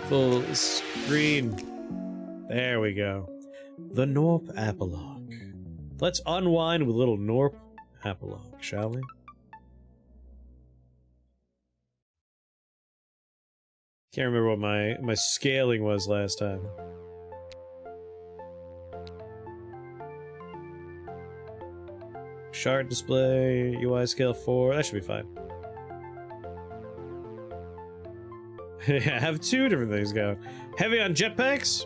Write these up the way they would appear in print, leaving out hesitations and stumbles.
Full screen. There we go. The Gnorp Apologue. Let's unwind with a little Gnorp Apologue, shall we? Can't remember what my scaling was last time. Shard display, UI scale 4, that should be fine. I have two different things going. Heavy on jetpacks?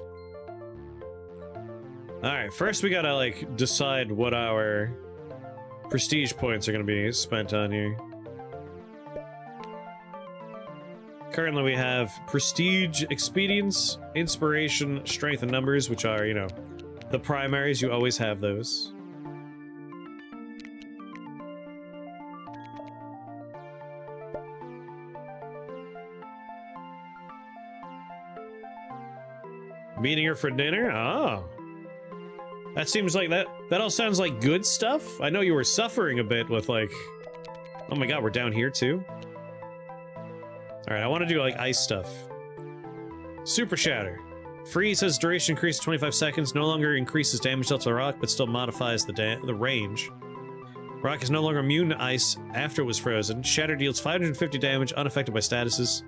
Alright, first we gotta, like, decide what our prestige points are gonna be spent on here. Currently we have prestige, expedience, inspiration, strength, and numbers, which are, you know, the primaries. You always have those. Meeting her for dinner? Oh. That seems like that all sounds like good stuff. I know you were suffering a bit with, like, oh my god, we're down here too? Alright, I want to do, like, ice stuff. Super Shatter. Freeze has duration increased to 25 seconds, no longer increases damage dealt to the rock, but still modifies the range. Rock is no longer immune to ice after it was frozen. Shatter deals 550 damage, unaffected by statuses.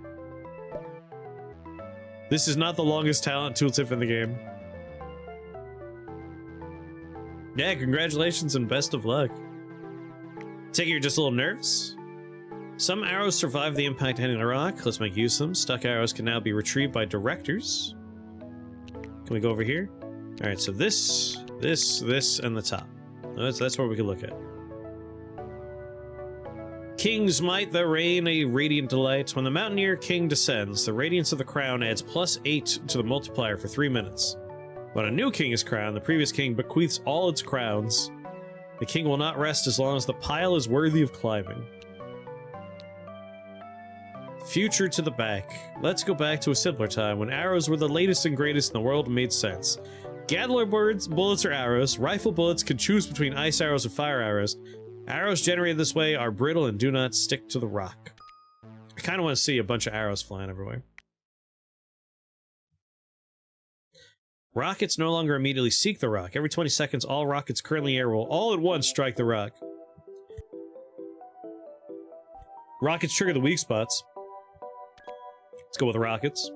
This is not the longest talent tooltip in the game. Yeah, congratulations and best of luck. Take it you're just a little nervous? Some arrows survive the impact hitting the rock. Let's make use of them. Stuck arrows can now be retrieved by directors. Can we go over here? Alright, so this, and the top. That's where we can look at. King's Might, the Rain, a Radiant Delight. When the Mountaineer King descends, the radiance of the crown adds +8 to the multiplier for 3 minutes. When a new king is crowned, the previous king bequeaths all its crowns. The king will not rest as long as the pile is worthy of climbing. Future to the back. Let's go back to a simpler time when arrows were the latest and greatest in the world and made sense. Gatler bullets or arrows. Rifle bullets can choose between ice arrows and fire arrows. Arrows generated this way are brittle and do not stick to the rock. I kind of want to see a bunch of arrows flying everywhere. Rockets no longer immediately seek the rock. Every 20 seconds, all rockets currently air will all at once strike the rock. Rockets trigger the weak spots. Let's go with rockets.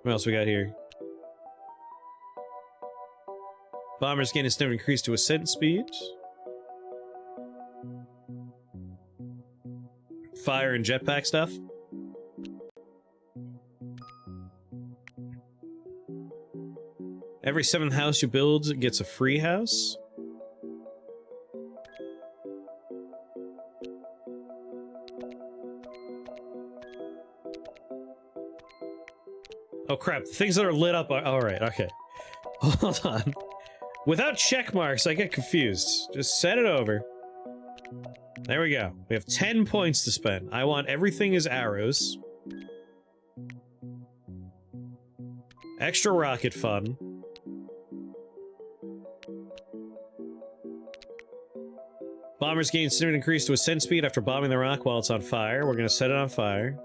What else we got here? Bombers gain a significant increase to ascent speed. Fire and jetpack stuff. Every 7th house you build gets a free house. Oh crap, things that are lit up are- alright, okay. Hold on. Without check marks, I get confused. Just set it over. There we go. We have 10 points to spend. I want everything as arrows. Extra rocket fun. Bombers gain significant increase to ascent speed after bombing the rock while it's on fire. We're gonna set it on fire.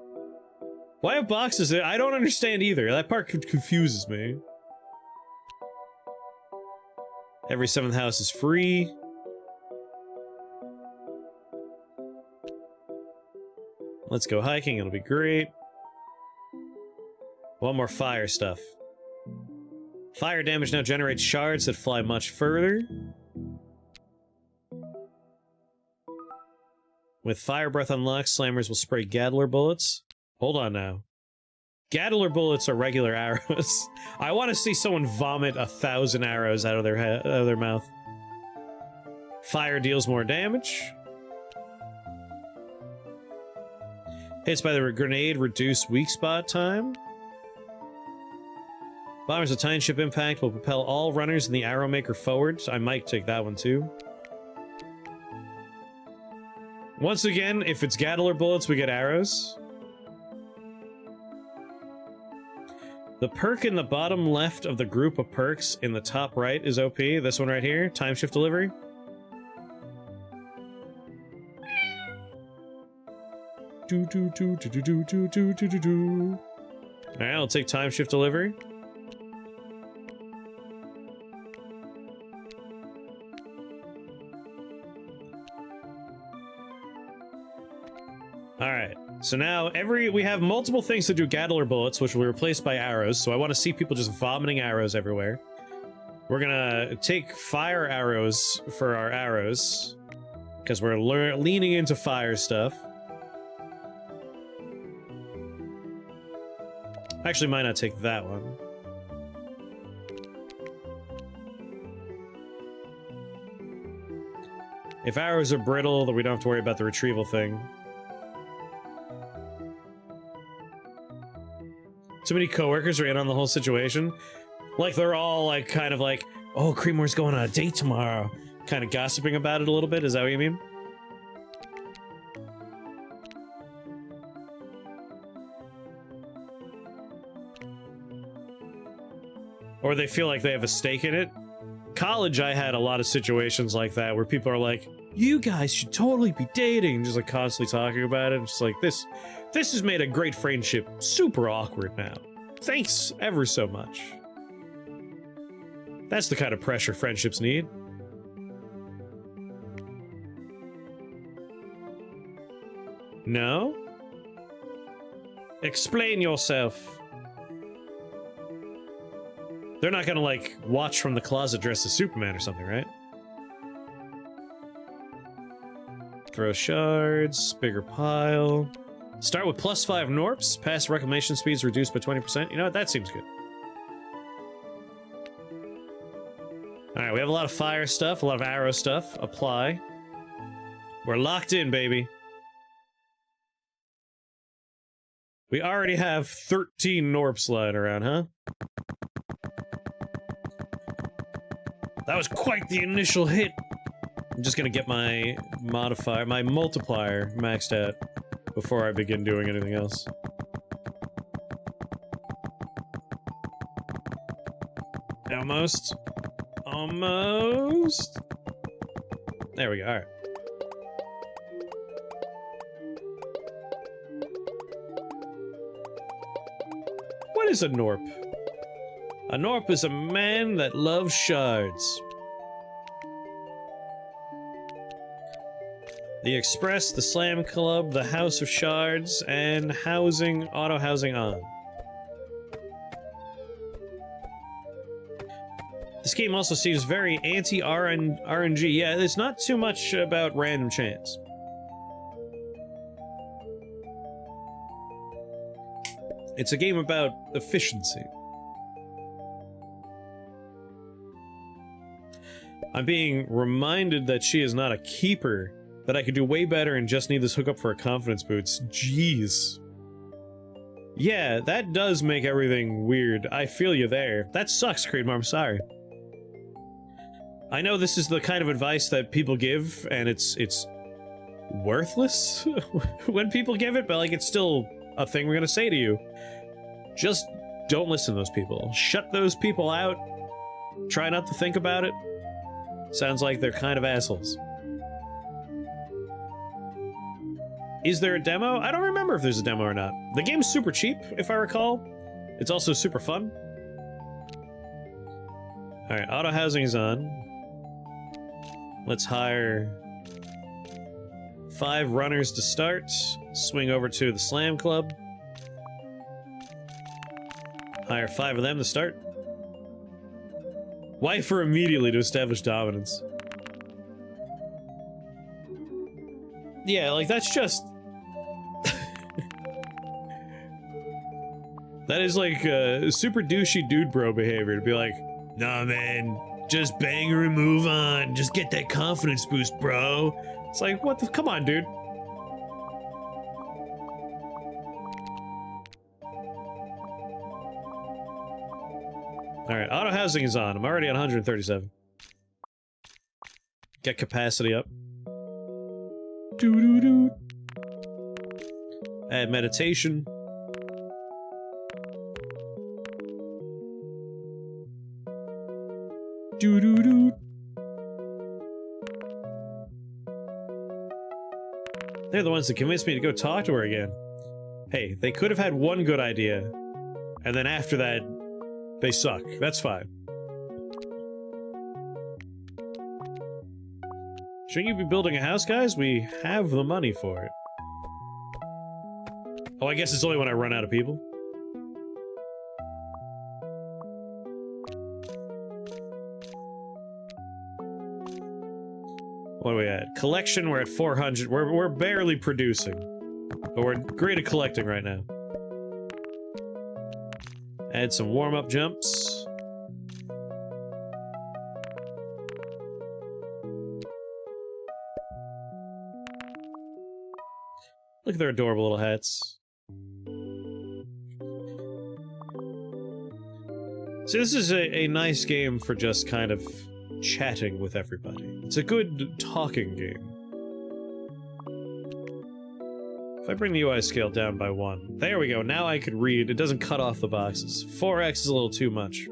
Why have boxes there? I don't understand either. That part confuses me. Every 7th house is free. Let's go hiking, it'll be great. One more fire stuff. Fire damage now generates shards that fly much further. With Fire Breath unlocked, slammers will spray Gatler bullets. Hold on now. Gatler bullets are regular arrows. I want to see someone vomit 1,000 arrows out of their mouth. Fire deals more damage. Hits by the grenade reduce weak spot time. Bombers with tiny ship impact will propel all runners in the arrow maker forward. I might take that one too. Once again, if it's Gatler bullets, we get arrows. The perk in the bottom left of the group of perks in the top right is OP. This one right here, time shift delivery. Alright, I'll take time shift delivery. Alright, so now we have multiple things to do Gatler bullets, which will be replaced by arrows, so I want to see people just vomiting arrows everywhere. We're gonna take fire arrows for our arrows, because we're leaning into fire stuff. Actually, might not take that one. If arrows are brittle, then we don't have to worry about the retrieval thing. Too many coworkers are in on the whole situation. Like, they're all, like, kind of like, oh, Creedmoor's going on a date tomorrow. Kind of gossiping about it a little bit, is that what you mean? Or they feel like they have a stake in it. College, I had a lot of situations like that where people are like, you guys should totally be dating, just like constantly talking about it. Just like, this has made a great friendship super awkward now. Thanks ever so much. That's the kind of pressure friendships need. No? Explain yourself. They're not gonna, like, watch from the closet dressed as Superman or something, right? Throw shards, bigger pile. Start with +5 Gnorps. Past reclamation speeds reduced by 20%. You know what? That seems good. Alright, we have a lot of fire stuff, a lot of arrow stuff. Apply. We're locked in, baby. We already have 13 Gnorps lying around, huh? That was quite the initial hit. I'm just gonna get my modifier, my multiplier maxed out before I begin doing anything else. Almost. Almost. There we go, alright. What is a Gnorp? A Gnorp is a man that loves shards. The Express, the Slam Club, the House of Shards, and housing, auto-housing on. This game also seems very anti-RNG. Yeah, there's not too much about random chance. It's a game about efficiency. I'm being reminded that she is not a keeper, that I could do way better and just need this hookup for a confidence boost. Jeez. Yeah, that does make everything weird. I feel you there. That sucks, Creedmoor, I'm sorry. I know this is the kind of advice that people give, and it's worthless when people give it, but like, it's still a thing we're gonna say to you. Just don't listen to those people. Shut those people out. Try not to think about it. Sounds like they're kind of assholes. Is there a demo? I don't remember if there's a demo or not. The game's super cheap, if I recall. It's also super fun. Alright, auto-housing is on. Let's hire 5 runners to start. Swing over to the Slam Club. Hire 5 of them to start. Wife her immediately to establish dominance. Yeah, like, that's just... that is like super douchey dude bro behavior to be like, nah man, just bang her and move on. Just get that confidence boost, bro. It's like, what the... come on, dude. Alright, auto-housing is on. I'm already on 137. Get capacity up. Doo-doo-doo. Add meditation. Doo-doo-doo. They're the ones that convinced me to go talk to her again. Hey, they could have had one good idea, and then after that, they suck. That's fine. Shouldn't you be building a house, guys? We have the money for it. Oh, I guess it's only when I run out of people. What are we at? Collection, we're at 400. We're barely producing. But we're great at collecting right now. Add some warm-up jumps. Look at their adorable little hats. So this is a nice game for just kind of chatting with everybody. It's a good talking game. If I bring the UI scale down by 1, there we go, now I could read. It doesn't cut off the boxes. 4x is a little too much.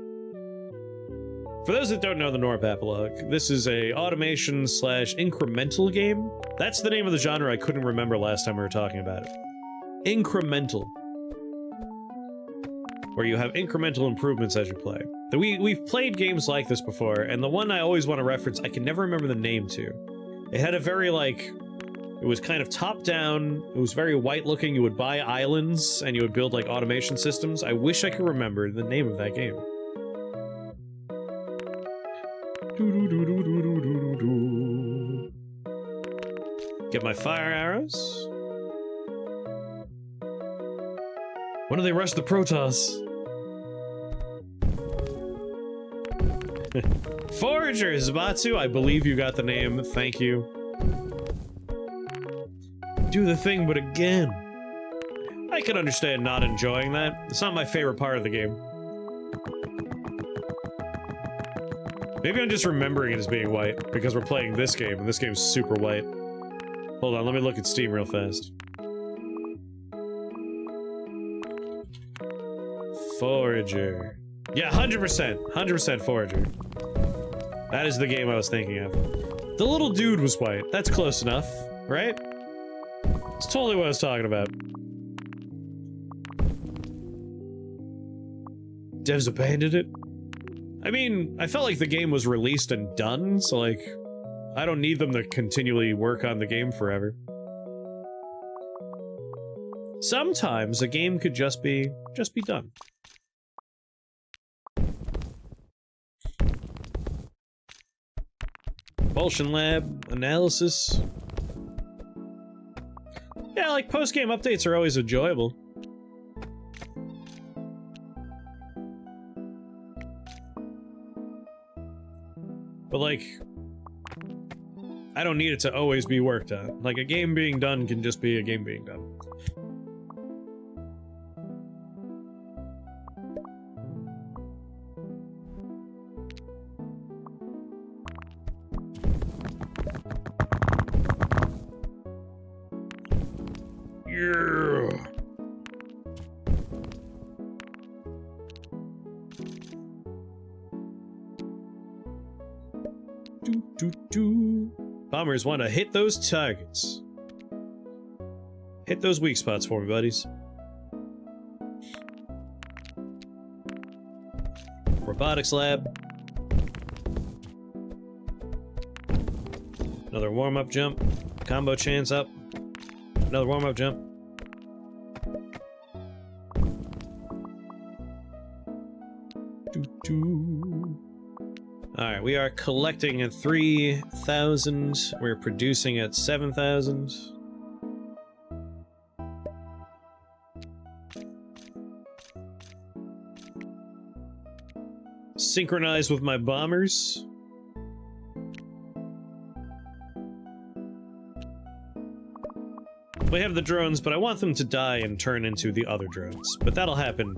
For those that don't know the Gnorp Apologue, this is a automation slash incremental game. That's the name of the genre I couldn't remember last time we were talking about it. Incremental. Where you have incremental improvements as you play. We've played games like this before, and the one I always want to reference, I can never remember the name to. It had a very, like, it was kind of top-down, it was very white-looking, you would buy islands, and you would build, like, automation systems. I wish I could remember the name of that game. Get my fire arrows. When do they rush the Protoss? Forager, Zabatsu, I believe you got the name, thank you. Do the thing, but again. I can understand not enjoying that. It's not my favorite part of the game. Maybe I'm just remembering it as being white, because we're playing this game, and this game's super white. Hold on, let me look at Steam real fast. Forager. Yeah, 100%. 100% Forager. That is the game I was thinking of. The little dude was white. That's close enough, right? It's totally what I was talking about. Devs abandoned it? I mean, I felt like the game was released and done, so like, I don't need them to continually work on the game forever. Sometimes a game could just be done. Propulsion lab, analysis. Yeah, like post-game updates are always enjoyable. But like, I don't need it to always be worked on. Like, a game being done can just be a game being done. Yeah. Bombers want to hit those targets. Hit those weak spots for me, buddies. Robotics lab. Another warm-up jump. Combo chance up. Another warm-up jump. Alright, we are collecting at 3,000. We're producing at 7,000. Synchronize with my bombers. We have the drones, but I want them to die and turn into the other drones. But that'll happen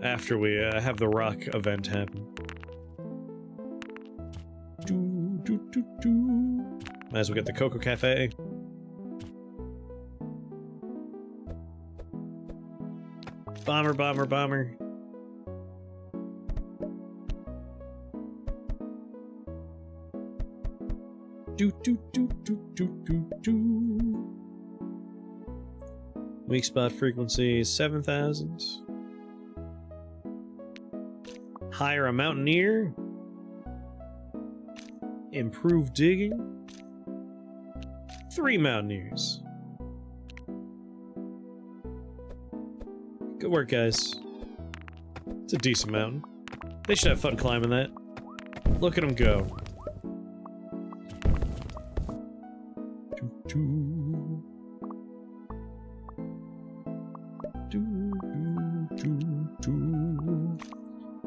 after we have the rock event happen. Might as well get the Cocoa Cafe. Bomber, bomber, bomber. Do do do do do do do. Weak spot frequency 7,000. Hire a mountaineer. Improve digging. 3 mountaineers. Good work, guys. It's a decent mountain. They should have fun climbing that. Look at them go.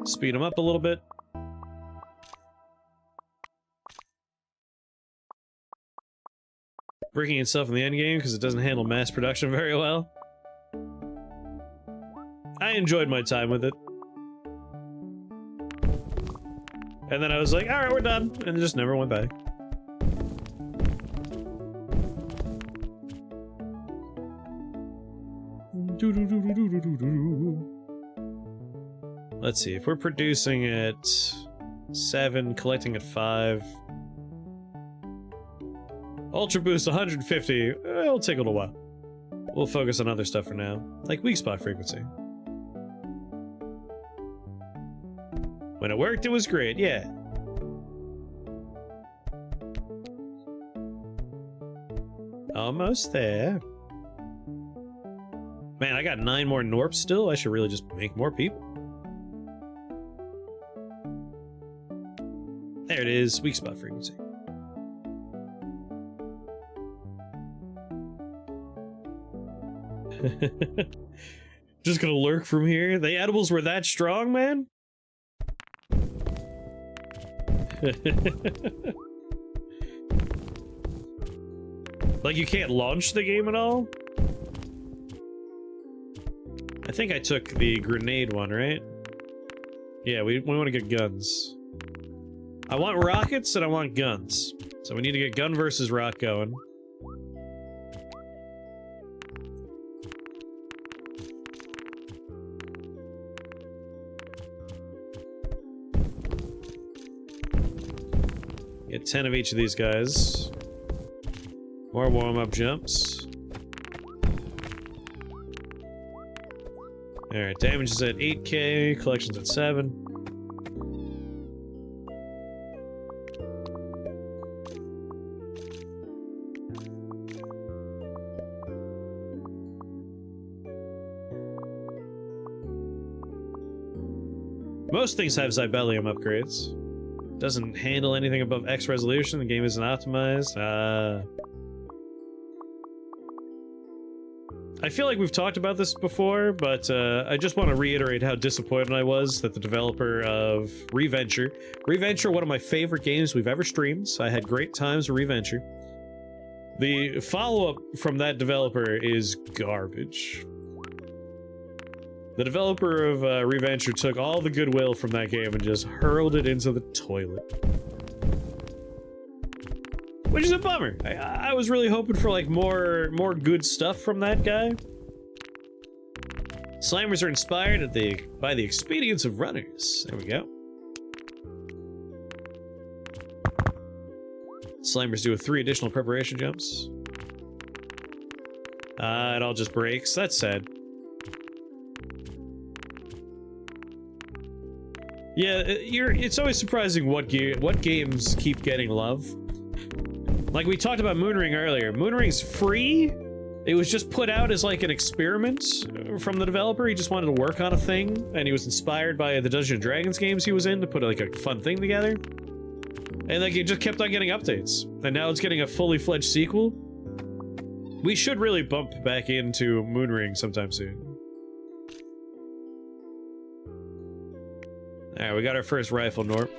Speed them up a little bit. Breaking itself in the endgame because it doesn't handle mass production very well. I enjoyed my time with it. And then I was like, alright, we're done. And it just never went back. Let's see, if we're producing at 7, collecting at 5. Ultra boost 150, it'll take a little while. We'll focus on other stuff for now, like weak spot frequency. When it worked, it was great, yeah. Almost there. Man, I got 9 more Gnorps still. I should really just make more people. There it is, weak spot frequency. Just gonna lurk from here? The edibles were that strong, man? Like you can't launch the game at all? I think I took the grenade one, right? Yeah, we want to get guns. I want rockets and I want guns. So we need to get gun versus rock going. Get 10 of each of these guys. More warm-up jumps. Alright, damage is at 8k, collection's at 7. Most things have Zybellium upgrades. Doesn't handle anything above X resolution, the game isn't optimized. I feel like we've talked about this before, but I just want to reiterate how disappointed I was that the developer of Reventure, one of my favorite games we've ever streamed, so I had great times with Reventure. The follow-up from that developer is garbage. The developer of Reventure took all the goodwill from that game and just hurled it into the toilet. Which is a bummer. I was really hoping for like more good stuff from that guy. Slimers are inspired by the expedience of runners. There we go. Slimers do 3 additional preparation jumps. It all just breaks. That's sad. Yeah, it's always surprising what games keep getting love. Like we talked about Moonring earlier. Moonring's free. It was just put out as like an experiment from the developer. He just wanted to work on a thing, and he was inspired by the Dungeons & Dragons games he was in to put like a fun thing together. And like it just kept on getting updates. And now it's getting a fully fledged sequel. We should really bump back into Moonring sometime soon. Alright, we got our first rifle, Gnorp.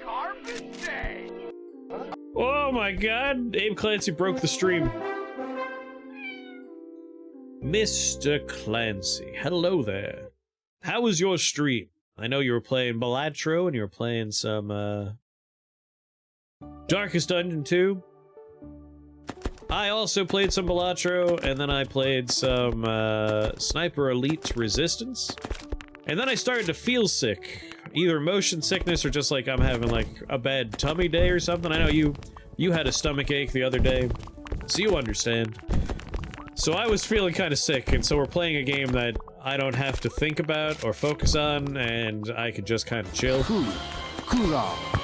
Oh my god! Abe Clancy broke the stream. Mr. Clancy, hello there. How was your stream? I know you were playing Balatro and you were playing some, Darkest Dungeon 2. I also played some Balatro, and then I played some, Sniper Elite Resistance. And then I started to feel sick. Either motion sickness or just like I'm having like a bad tummy day or something. I know you had a stomach ache the other day, so you understand. So I was feeling kind of sick, and so we're playing a game that I don't have to think about or focus on, and I could just kind of chill.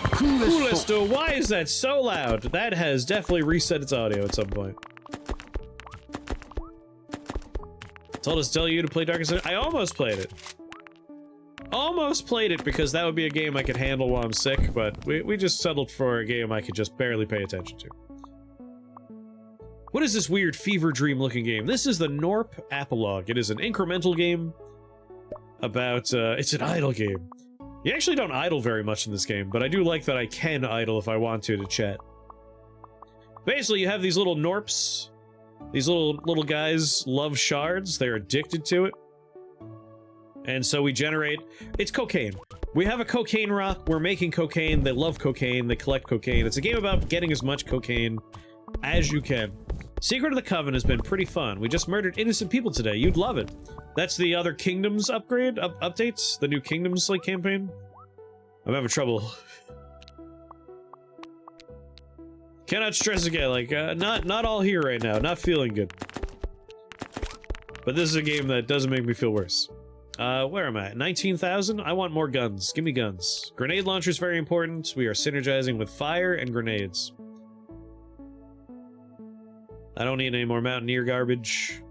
Coolisto, why is that so loud? That has definitely reset its audio at some point. Told us to tell you to play Darkest Dungeon. I almost played it. Almost played it because that would be a game I could handle while I'm sick, but we just settled for a game I could just barely pay attention to. What is this weird fever dream looking game? This is the Gnorp Apologue. It is an incremental game about, it's an idle game. You actually don't idle very much in this game, but I do like that I can idle if I want to chat. Basically, you have these little Gnorps. These little guys love shards. They're addicted to it. And so we generate... It's cocaine. We have a cocaine rock. We're making cocaine. They love cocaine. They collect cocaine. It's a game about getting as much cocaine as you can. Secret of the Coven has been pretty fun. We just murdered innocent people today. You'd love it. That's the other Kingdoms upgrade, updates? The new Kingdoms, like, campaign? I'm having trouble. Cannot stress again, like, not all here right now. Not feeling good. But this is a game that doesn't make me feel worse. Where am I? 19,000? I want more guns. Give me guns. Grenade launcher is very important. We are synergizing with fire and grenades. I don't need any more Mountaineer garbage.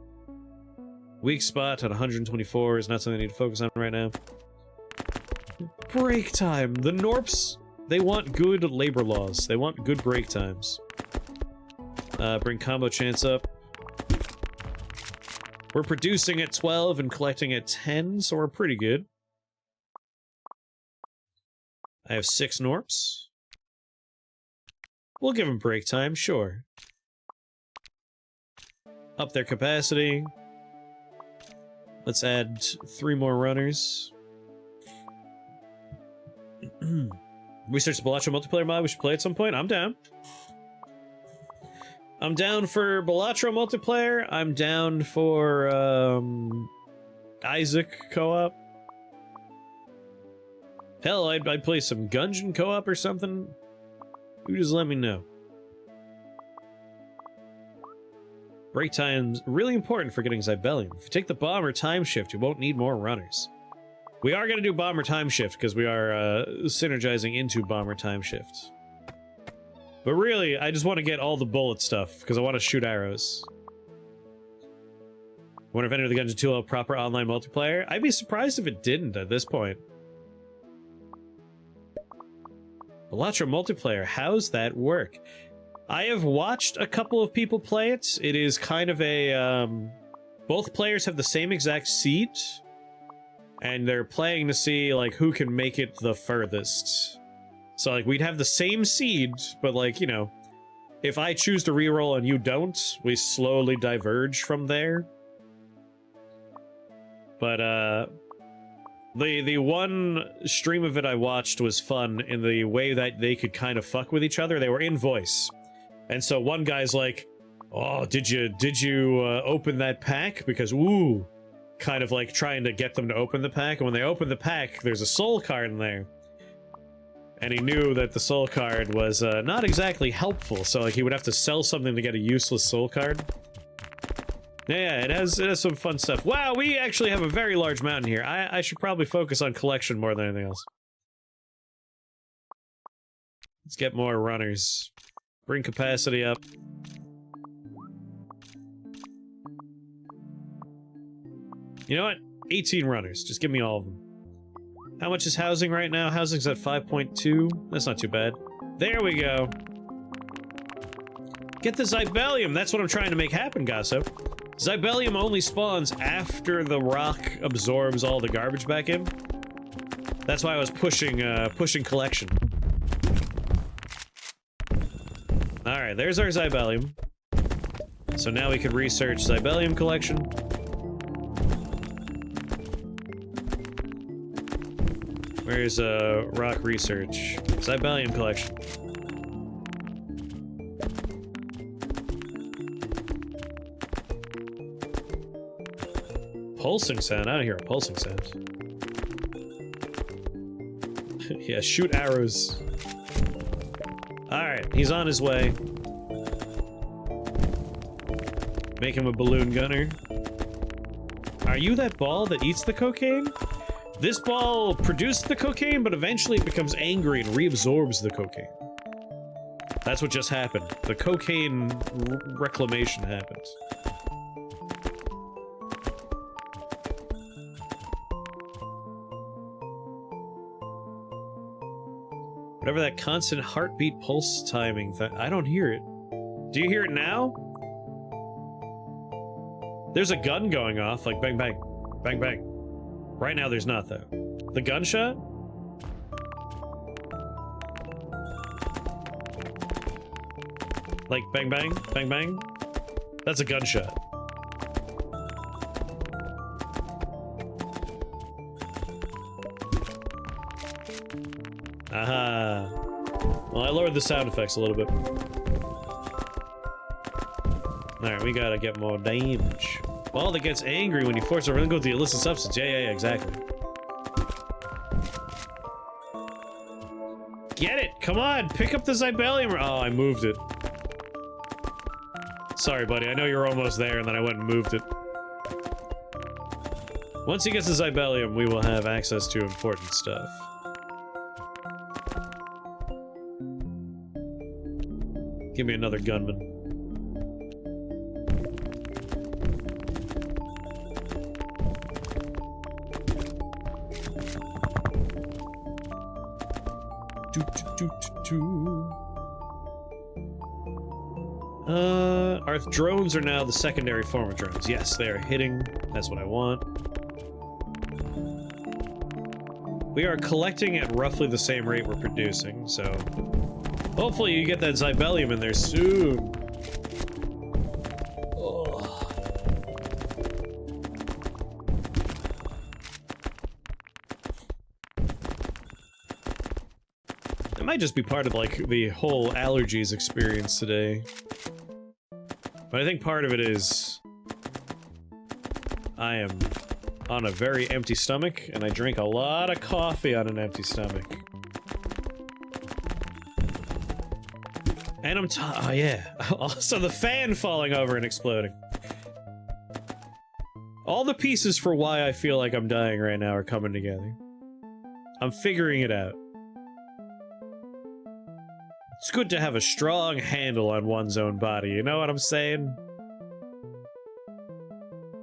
Weak spot at 124 is not something I need to focus on right now. Break time! The Gnorps, they want good labor laws. They want good break times. Bring combo chance up. We're producing at 12 and collecting at 10, so we're pretty good. I have 6 Gnorps. We'll give them break time, sure. Up their capacity. Let's add 3 more runners. Research the Balatro multiplayer mod. We should play at some point. I'm down. I'm down for Balatro multiplayer. I'm down for Isaac co-op. Hell, I'd play some Gungeon co-op or something. You just let me know. Break time's really important for getting Zybellium. If you take the bomber time shift, you won't need more runners. We are going to do bomber time shift because we are synergizing into bomber time shift. But really, I just want to get all the bullet stuff because I want to shoot arrows. Wonder if Enter the Gungeon 2 will have proper online multiplayer. I'd be surprised if it didn't at this point. Balatro multiplayer, how's that work? I have watched a couple of people play it. It is kind of a, both players have the same exact seed, and they're playing to see, like, who can make it the furthest. So, like, we'd have the same seed, but, like, you know, if I choose to reroll and you don't, we slowly diverge from there. But, the one stream of it I watched was fun in the way that they could kind of fuck with each other. They were in voice. And so one guy's like, oh, did you open that pack? Because, ooh, kind of like trying to get them to open the pack. And when they open the pack, there's a soul card in there. And he knew that the soul card was not exactly helpful. So, like, he would have to sell something to get a useless soul card. Yeah, it has some fun stuff. Wow, we actually have a very large mountain here. I should probably focus on collection more than anything else. Let's get more runners. Bring capacity up. You know what? 18 runners. Just give me all of them. How much is housing right now? Housing's at 5.2. That's not too bad. There we go. Get the Zybellium. That's what I'm trying to make happen, Gasso. Zybellium only spawns after the rock absorbs all the garbage back in. That's why I was pushing collection. Alright, there's our Zybellium. So now we can research Zybellium collection. Where's rock research? Zybellium collection. Pulsing sound? I don't hear a pulsing sound. Yeah, shoot arrows. Alright, he's on his way. Make him a balloon gunner. Are you that ball that eats the cocaine? This ball produced the cocaine, but eventually it becomes angry and reabsorbs the cocaine. That's what just happened. The cocaine reclamation happened. Whatever that constant heartbeat pulse timing thing, I don't hear it. Do you hear it now? There's a gun going off, like bang bang, bang bang. Right now there's not though. The gunshot? Like bang bang, bang bang? That's a gunshot. Aha. Well, I lowered the sound effects a little bit. Alright, we gotta get more damage. Ball that gets angry when you force a run with the illicit substance. Yeah, exactly. Get it! Come on! Pick up the Zybellium! Oh, I moved it. Sorry, buddy. I know you're almost there, and then I went and moved it. Once he gets the Zybellium, we will have access to important stuff. Give me another gunman. Our drones are now the secondary form of drones. Yes, they are hitting. That's what I want. We are collecting at roughly the same rate we're producing, so... hopefully you get that Zybellium in there soon. Ugh. It might just be part of, like, the whole allergies experience today. But I think part of it is... I am on a very empty stomach, and I drink a lot of coffee on an empty stomach. And I'm oh yeah. Also the fan falling over and exploding. All the pieces for why I feel like I'm dying right now are coming together. I'm figuring it out. It's good to have a strong handle on one's own body, you know what I'm saying?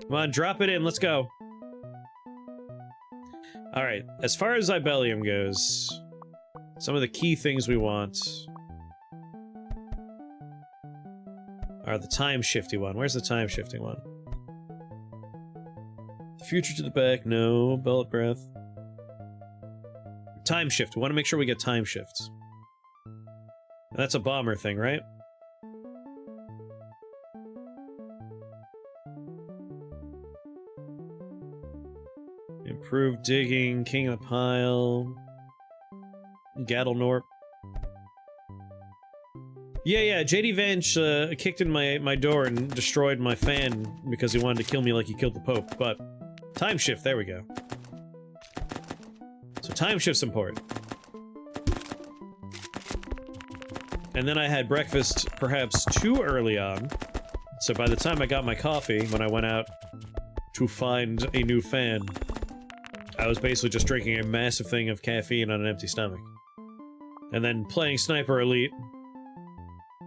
Come on, drop it in, let's go. Alright, as far as Zybellium goes, some of the key things we want are the time-shifty one. Where's the time-shifting one? Future to the back, no. Bullet breath. Time shift. We want to make sure we get time shifts. And that's a bomber thing, right? Improved digging, king of the pile. Gnorp. Yeah, JD Vance kicked in my door and destroyed my fan because he wanted to kill me like he killed the Pope, but... time shift, there we go. So time shift's important. And then I had breakfast perhaps too early on, so by the time I got my coffee, when I went out to find a new fan, I was basically just drinking a massive thing of caffeine on an empty stomach. And then playing Sniper Elite,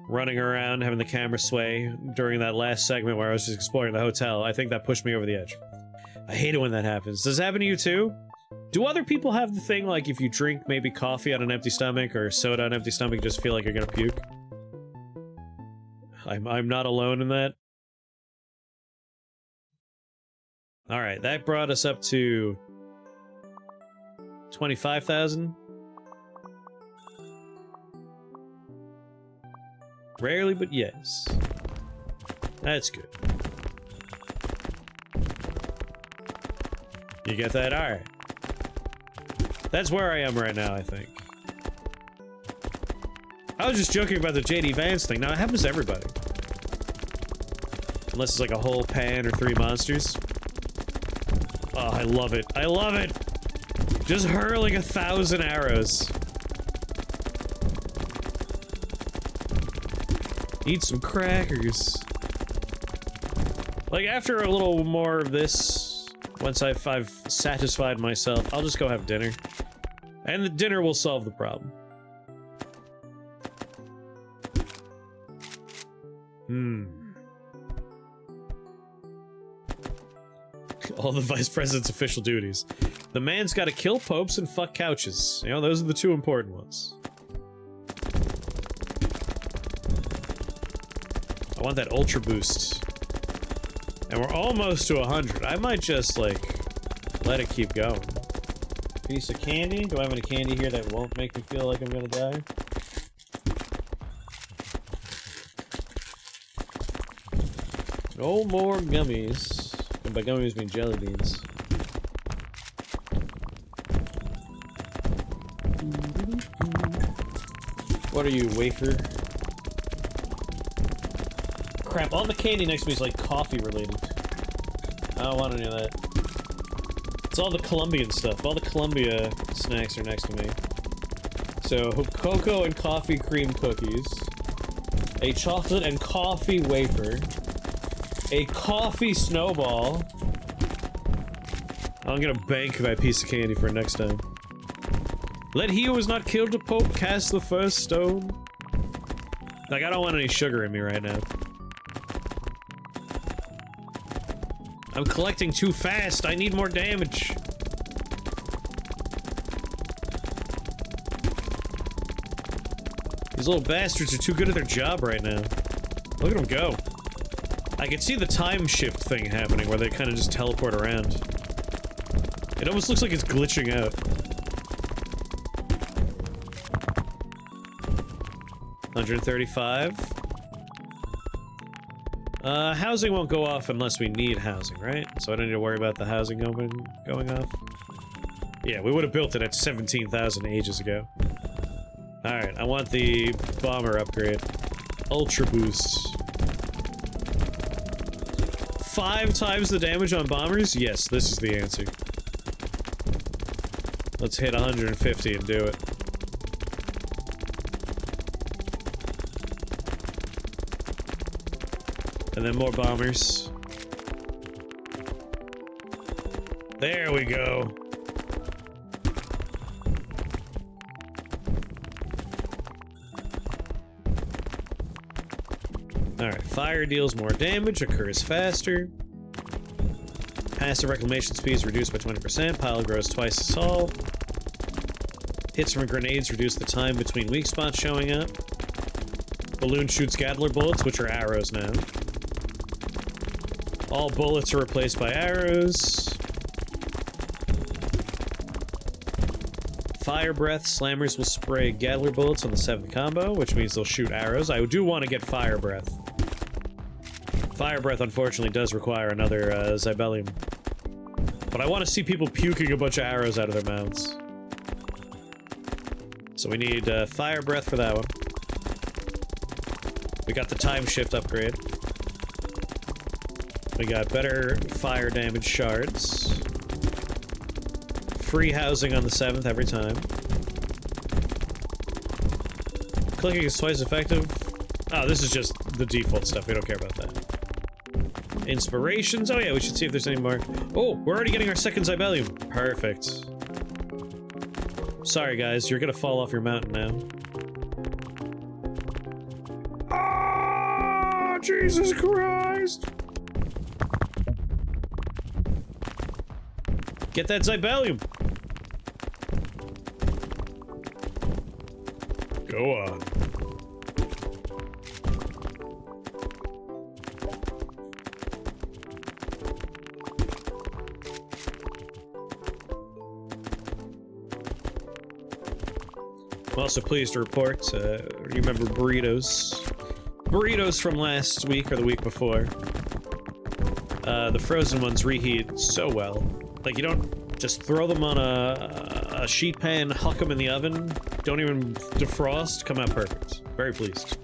running around, having the camera sway during that last segment where I was just exploring the hotel. I think that pushed me over the edge. I hate it when that happens. Does it happen to you too? Do other people have the thing, like, if you drink maybe coffee on an empty stomach or soda on an empty stomach, you just feel like you're gonna puke? I'm not alone in that. Alright, that brought us up to... 25,000? Rarely, but yes. That's good. You get that? Alright. That's where I am right now, I think. I was just joking about the JD Vance thing. Now, it happens to everybody. Unless it's like a whole pan or 3 monsters. Oh, I love it. I love it! Just hurling 1,000 arrows. Eat some crackers. Like, after a little more of this, once I've satisfied myself, I'll just go have dinner. And the dinner will solve the problem. All the vice president's official duties. The man's gotta kill popes and fuck couches. You know, those are the two important ones. I want that ultra boost. And we're almost to 100. I might just, like, let it keep going. Piece of candy? Do I have any candy here that won't make me feel like I'm gonna die? No more gummies. And by gummies, I mean jelly beans. What are you, wafer? Crap, all the candy next to me is like coffee related. I don't want any of that. It's all the Colombian stuff. All the Colombia snacks are next to me. So, cocoa and coffee cream cookies. A chocolate and coffee wafer. A coffee snowball. I'm gonna bank that piece of candy for next time. Let he who was not killed the Pope cast the first stone. Like, I don't want any sugar in me right now. I'm collecting too fast. I need more damage. These little bastards are too good at their job right now. Look at them go. I can see the time shift thing happening where they kind of just teleport around. It almost looks like it's glitching out. $135. Housing won't go off unless we need housing, right? So I don't need to worry about the housing going off. Yeah, we would have built it at 17,000 ages ago. Alright, I want the bomber upgrade. Ultra boost. 5 times the damage on bombers? Yes, this is the answer. Let's hit 150 and do it. And then more bombers. There we go. Alright, fire deals more damage, occurs faster. Passive reclamation speed is reduced by 20%, pile grows twice as tall. Hits from grenades reduce the time between weak spots showing up. Balloon shoots Gatler bullets, which are arrows now. All bullets are replaced by arrows. Fire breath, slammers will spray Gatler bullets on the 7th combo, which means they'll shoot arrows. I do want to get fire breath. Fire breath, unfortunately, does require another Zibellium. But I want to see people puking a bunch of arrows out of their mouths. So we need fire breath for that one. We got the time shift upgrade. We got better fire damage shards. Free housing on the 7th every time. Clicking is twice effective. Oh, this is just the default stuff. We don't care about that. Inspirations. Oh yeah, we should see if there's any more. Oh, we're already getting our 2nd Zibellium. Perfect. Sorry guys, you're gonna fall off your mountain now. Ah, Jesus Christ! Get that Zibellium! Go on. I'm also pleased to report, you remember burritos? Burritos from last week or the week before. The frozen ones reheat so well. Like, you don't just throw them on a sheet pan, huck them in the oven, don't even defrost, come out perfect. Very pleased.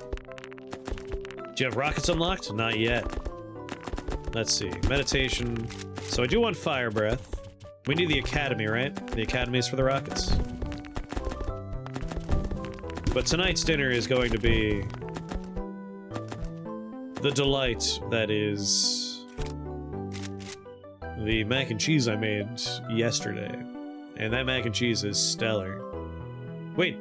Do you have rockets unlocked? Not yet. Let's see. Meditation. So I do want fire breath. We need the academy, right? The academy is for the rockets. But tonight's dinner is going to be the delight that is the mac and cheese I made yesterday. And that mac and cheese is stellar. Wait,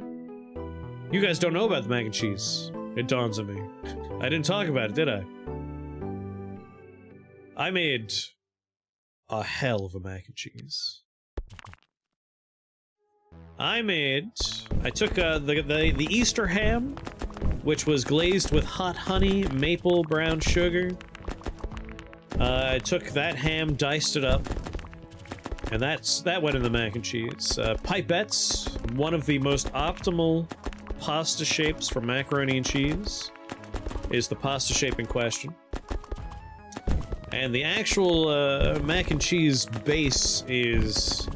you guys don't know about the mac and cheese. It dawns on me. I didn't talk about it, did I? I made a hell of a mac and cheese. I took the Easter ham, which was glazed with hot honey, maple brown sugar. I took that ham, diced it up, and that went in the mac and cheese. Pipettes, one of the most optimal pasta shapes for macaroni and cheese, is the pasta shape in question. And the actual mac and cheese base is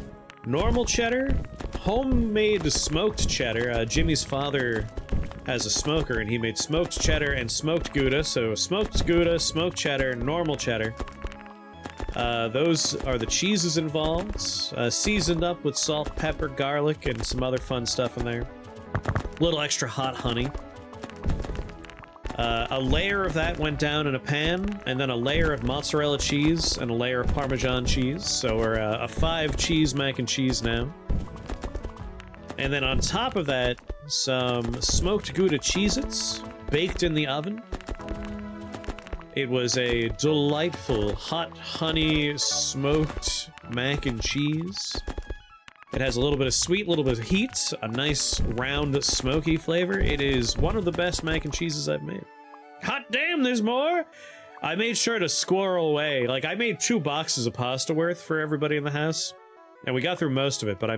normal cheddar, homemade smoked cheddar. Jimmy's father has a smoker, and he made smoked cheddar and smoked Gouda. So smoked Gouda, smoked cheddar, normal cheddar. Those are the cheeses involved, seasoned up with salt, pepper, garlic, and some other fun stuff in there. A little extra hot honey. A layer of that went down in a pan, and then a layer of mozzarella cheese and a layer of Parmesan cheese. So we're a 5-cheese mac and cheese now. And then on top of that, some smoked Gouda Cheez-Its baked in the oven. It was a delightful hot honey smoked mac and cheese. It has a little bit of sweet, a little bit of heat, a nice round smoky flavor. It is one of the best mac and cheeses I've made. Hot damn, there's more! I made sure to squirrel away. Like, I made 2 boxes of pasta worth for everybody in the house. And we got through most of it, but I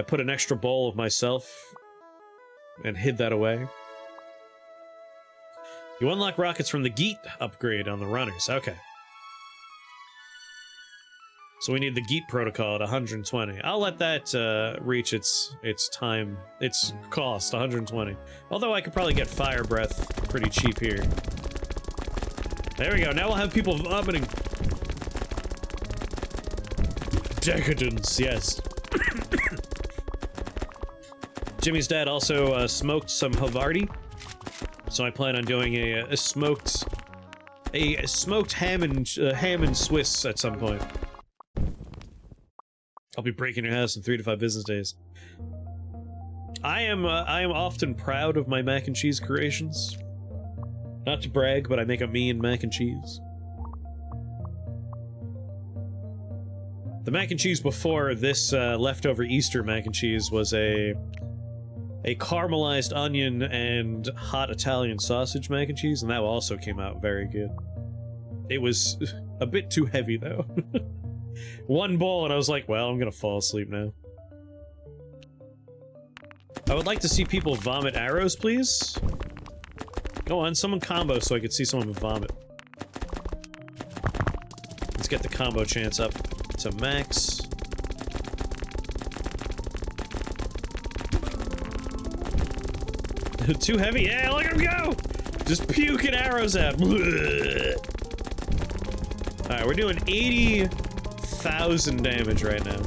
put an extra bowl of myself and hid that away. You unlock rockets from the Geet upgrade on the runners. Okay. So we need the Geet protocol at 120. I'll let that reach its time, its cost, 120. Although I could probably get fire breath pretty cheap here. There we go. Now we'll have people vomiting. Decadence, yes. Jimmy's dad also smoked some Havarti, so I plan on doing a smoked ham and Swiss at some point. I'll be breaking your house in 3 to 5 business days. I am often proud of my mac and cheese creations. Not to brag, but I make a mean mac and cheese. The mac and cheese before this leftover Easter mac and cheese was a caramelized onion and hot Italian sausage mac and cheese, and that also came out very good. It was a bit too heavy, though. 1 bowl, and I was like, well, I'm gonna fall asleep now. I would like to see people vomit arrows, please. Go on, someone combo so I could see someone vomit. Let's get the combo chance up to max. Too heavy? Yeah, let him go! Just puking arrows out. Alright, we're doing 80,000 damage right now.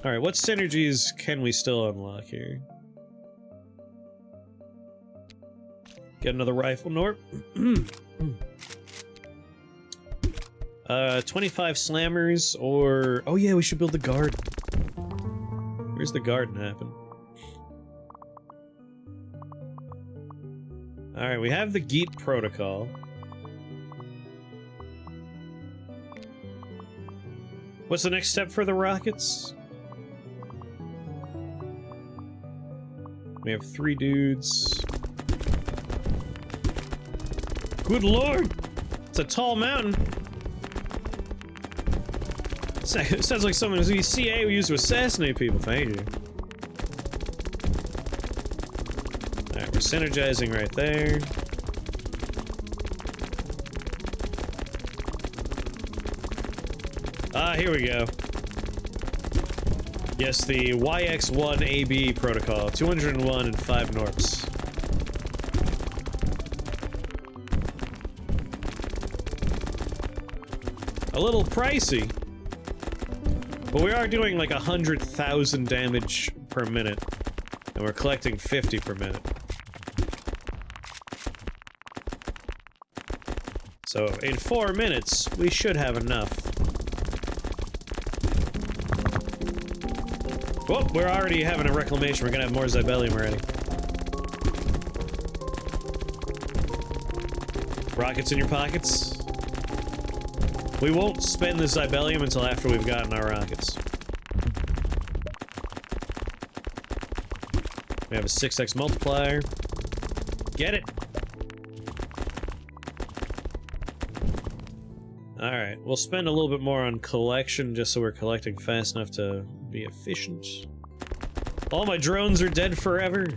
Alright, what synergies can we still unlock here? Get another rifle, Gnorp. 25 slammers, or... Oh yeah, we should build the garden. Where's the garden happen? Alright, we have the Geet protocol. What's the next step for the rockets? We have 3 dudes. Good lord! It's a tall mountain. It sounds like something the CIA we used to assassinate people. Thank you. Alright, we're synergizing right there. Ah, here we go. Yes, the YX1AB protocol. 201 and 5 Gnorps. A little pricey. But we are doing like 100,000 damage per minute. And we're collecting 50 per minute. So, in 4 minutes, we should have enough. Whoa, we're already having a reclamation. We're gonna have more Zybellium already. Rockets in your pockets? We won't spend the Zybellium until after we've gotten our rockets. We have a 6x multiplier. Get it! Alright, we'll spend a little bit more on collection just so we're collecting fast enough to be efficient. All my drones are dead forever.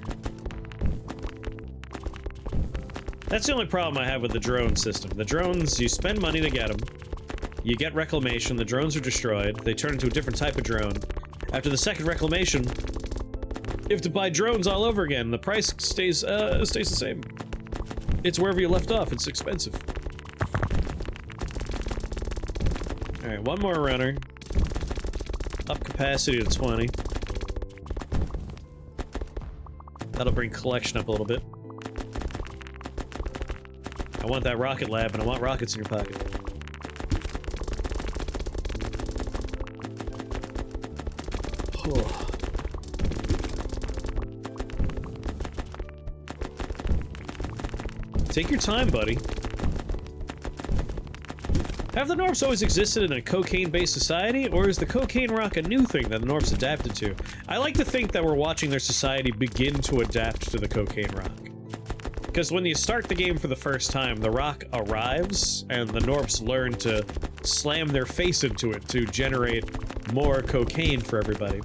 That's the only problem I have with the drone system. The drones, you spend money to get them. You get reclamation, the drones are destroyed, they turn into a different type of drone. After the second reclamation, you have to buy drones all over again. The price stays the same. It's wherever you left off, it's expensive. Alright, one more runner. Up capacity to 20. That'll bring collection up a little bit. I want that rocket lab, and I want rockets in your pocket. Oh. Take your time, buddy. Have the Gnorps always existed in a cocaine-based society, or is the cocaine rock a new thing that the Gnorps adapted to? I like to think that we're watching their society begin to adapt to the cocaine rock. Because when you start the game for the first time, the rock arrives, and the Gnorps learn to slam their face into it to generate more cocaine for everybody.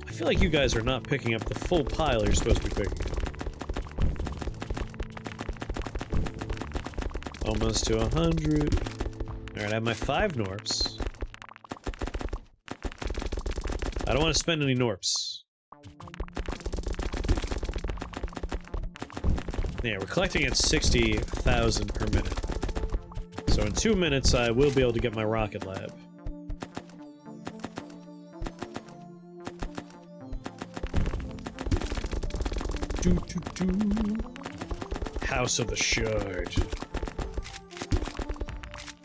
I feel like you guys are not picking up the full pile you're supposed to be picking up. Almost to 100. Alright, I have my 5 Gnorps. I don't want to spend any Gnorps. Yeah, we're collecting at 60,000 per minute. So in 2 minutes, I will be able to get my rocket lab. House of the Shard.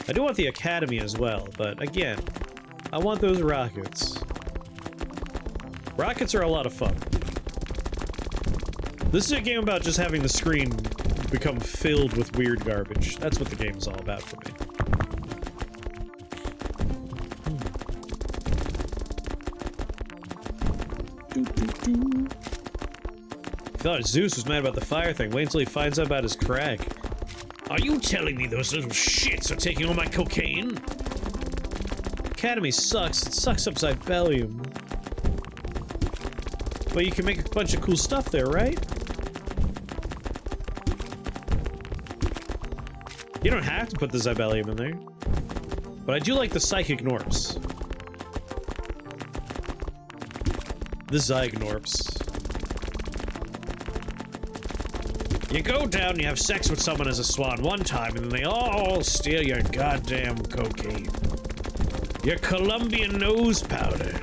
I do want the Academy as well, but again, I want those rockets. Rockets are a lot of fun. This is a game about just having the screen become filled with weird garbage. That's what the game's all about for me. I thought Zeus was mad about the fire thing. Wait until he finds out about his crack. Are you telling me those little shits are taking all my cocaine? Academy sucks. It sucks up Zybellium. But you can make a bunch of cool stuff there, right? You don't have to put the Zybellium in there. But I do like the Psychic Gnorps. The Gnorps. You go down and you have sex with someone as a swan one time, and then they all steal your goddamn cocaine. Your Colombian nose powder.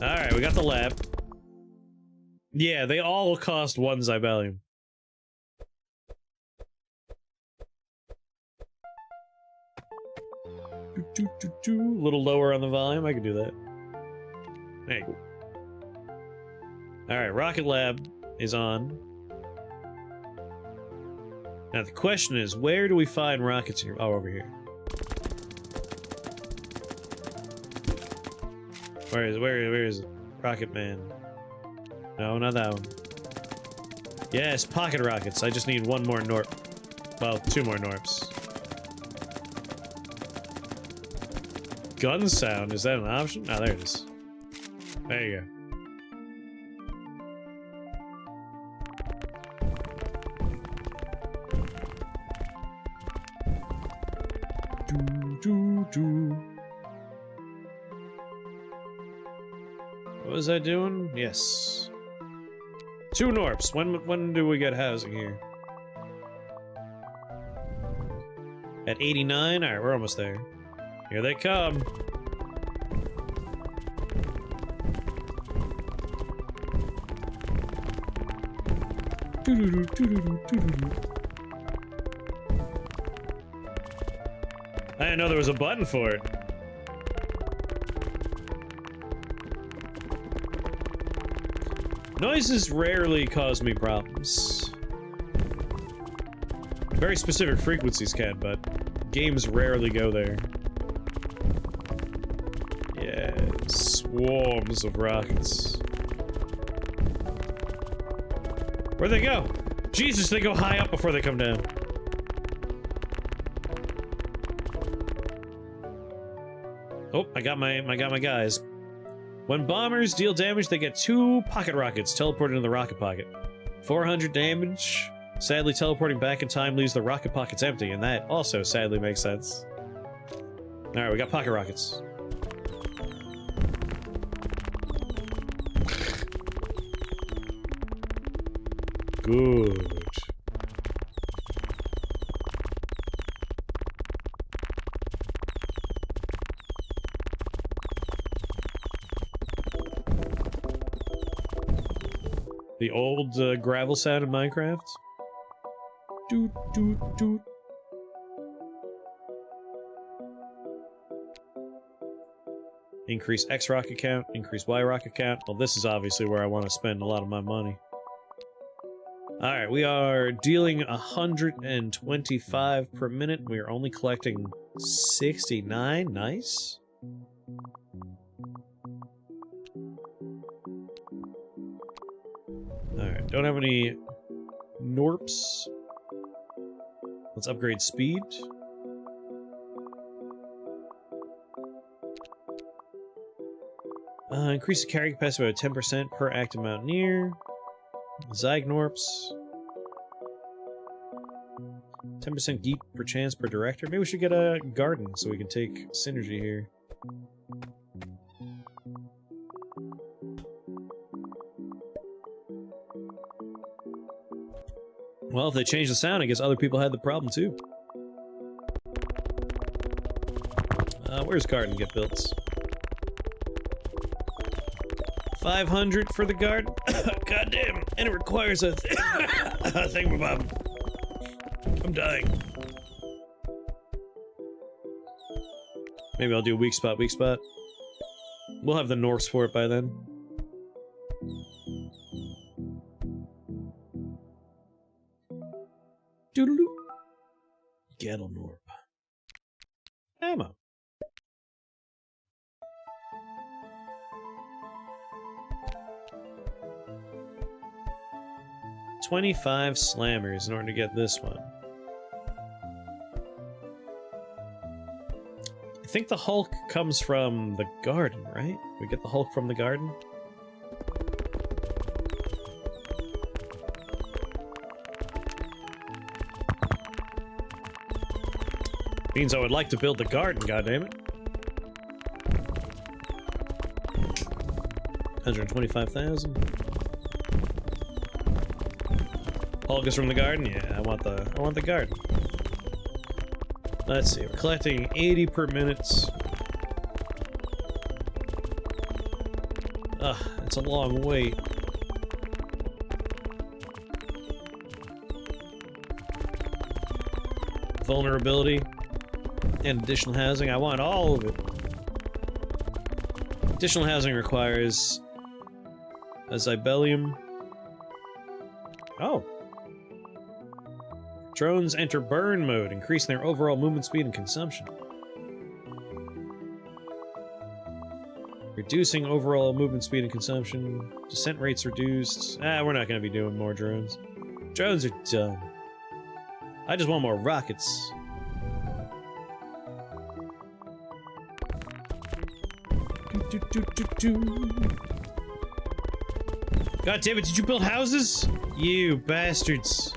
Alright, we got the lab. Yeah, they all cost 1 Zybellium. A little lower on the volume, I can do that. There you go. Alright, Rocket Lab is on. Now the question is, where do we find rockets here? Oh, over here. Where is it? Rocket Man. No, not that one. Yes, pocket rockets. I just need 1 more Gnorp. Well, 2 more Gnorps. Gun sound, is that an option? Oh, there it is. There you go. What was I doing? Yes. 2 Gnorps. When do we get housing here? At 89? Alright, we're almost there. Here they come. I didn't know there was a button for it. Noises rarely cause me problems. Very specific frequencies can, but games rarely go there. Yeah, swarms of rockets. Where'd they go? Jesus, they go high up before they come down. Oh, I got my guys. When bombers deal damage, they get 2 pocket rockets teleported into the rocket pocket. 400 damage. Sadly, teleporting back in time leaves the rocket pockets empty, and that also sadly makes sense. Alright, we got pocket rockets. Good. The old gravel sound in Minecraft. Doot, doot, doot. Increase X rocket count, increase Y rocket count. Well, this is obviously where I want to spend a lot of my money. Alright, we are dealing 125 per minute. We are only collecting 69. Nice. Alright, don't have any Gnorps. Let's upgrade speed. Increase the carry capacity by 10% per active Mountaineer. Gnorps. 10% geek per chance per director. Maybe we should get a garden so we can take synergy here. Well, if they change the sound, I guess other people had the problem too. Where's garden get built? 500 for the garden? Goddamn, and it requires a thingamabob. I'm dying. Maybe I'll do weak spot, weak spot. We'll have the Gnorps for it by then. Doodaloo. Ghetto Gnorp. Ammo. $25 slammers in order to get this one. I think the Hulk comes from the garden, right? We get the Hulk from the garden? Means I would like to build the garden, goddammit. 125,000. Hulk is from the garden? Yeah, I want the garden. Let's see, we're collecting 80 per minute. Ugh, it's a long wait. Vulnerability and additional housing. I want all of it. Additional housing requires a Zibellium. Oh. Drones enter burn mode, increasing their overall movement speed and consumption. Reducing overall movement speed and consumption. Descent rates reduced. We're not going to be doing more drones. Drones are dumb. I just want more rockets. God damn it, did you build houses? You bastards.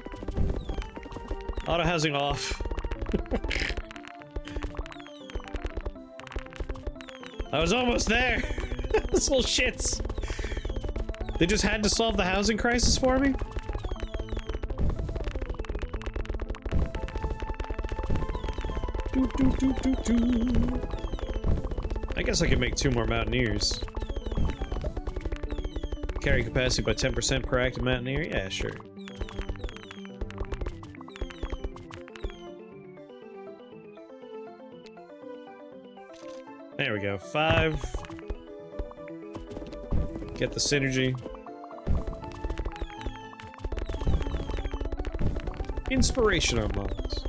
Auto housing off. I was almost there. This little shits. They just had to solve the housing crisis for me? I guess I could make 2 more Mountaineers. Carry capacity by 10% per active Mountaineer? Yeah, sure. There we go. 5. Get the synergy. Inspiration unlocked.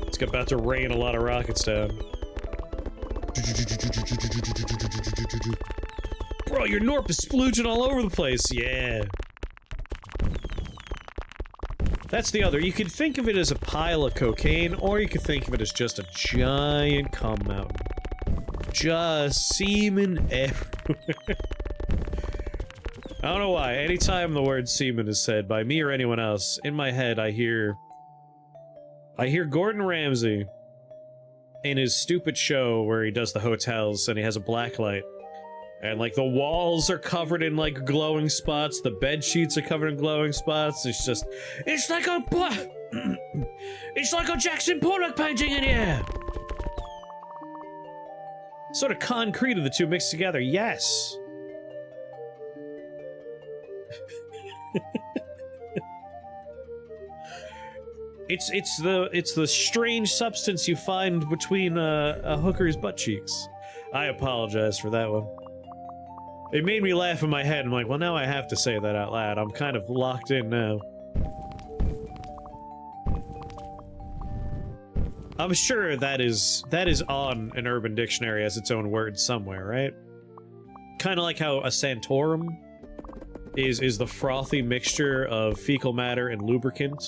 It's about to rain a lot of rockets down. Bro, your Gnorp is splooging all over the place. Yeah. That's the other. You could think of it as a pile of cocaine, or you could think of it as just a giant cum mountain. Just semen everywhere. I don't know why. Anytime the word semen is said by me or anyone else, in my head I hear Gordon Ramsay in his stupid show where he does the hotels and he has a black light. And, like, the walls are covered in, like, glowing spots. The bed sheets are covered in glowing spots. It's just... It's like a... It's like a Jackson Pollock painting in here! Sort of concrete of the two mixed together, yes! It's the strange substance you find between a hooker's butt cheeks. I apologize for that one. It made me laugh in my head. I'm like, well, now I have to say that out loud. I'm kind of locked in now. I'm sure that is on an Urban Dictionary as its own word somewhere, right? Kind of like how a Santorum is the frothy mixture of fecal matter and lubricant,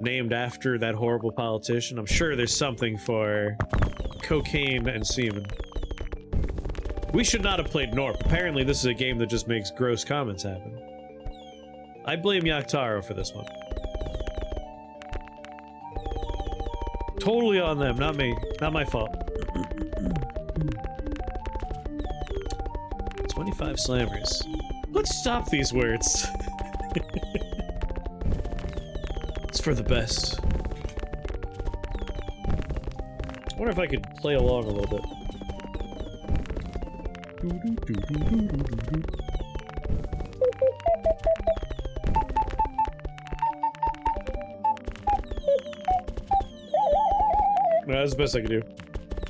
named after that horrible politician. I'm sure there's something for cocaine and semen. We should not have played Gnorp. Apparently this is a game that just makes gross comments happen. I blame Yaktaro for this one. Totally on them, not me. Not my fault. 25 slammers. Let's stop these words. It's for the best. I wonder if I could play along a little bit. No, that's the best I can do.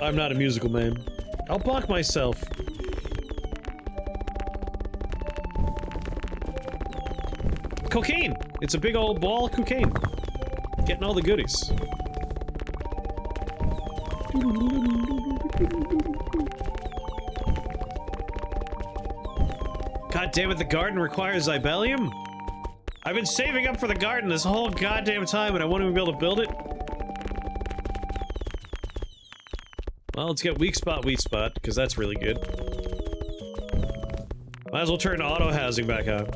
I'm not a musical man. I'll block myself. Cocaine! It's a big old ball of cocaine. Getting all the goodies. God damn it, the garden requires Zybelium? I've been saving up for the garden this whole goddamn time and I won't even be able to build it? Well, let's get weak spot, because that's really good. Might as well turn auto housing back on.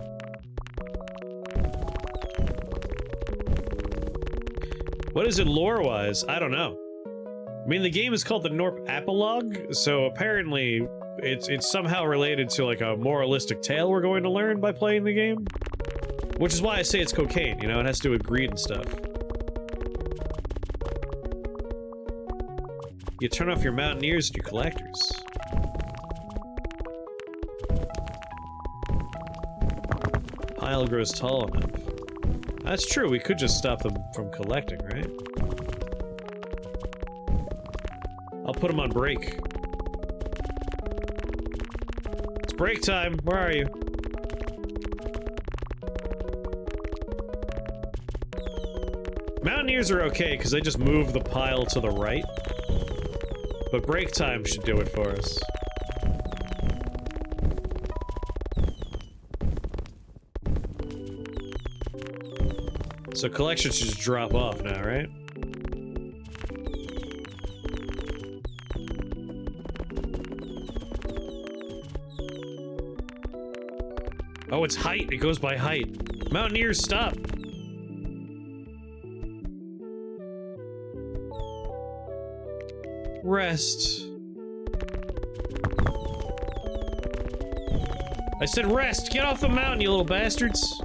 What is it lore-wise? I don't know. I mean, the game is called the Gnorp Apologue, so apparently it's somehow related to, like, a moralistic tale we're going to learn by playing the game. Which is why I say it's cocaine, you know? It has to do with greed and stuff. You turn off your Mountaineers and your Collectors. Pile grows tall enough. That's true, we could just stop them from collecting, right? I'll put them on break. It's break time, where are you? Mountaineers are okay, because they just move the pile to the right. But break time should do it for us. So collection should just drop off now, right? Oh, it's height. It goes by height. Mountaineers, stop! Rest. I said rest! Get off the mountain, you little bastards!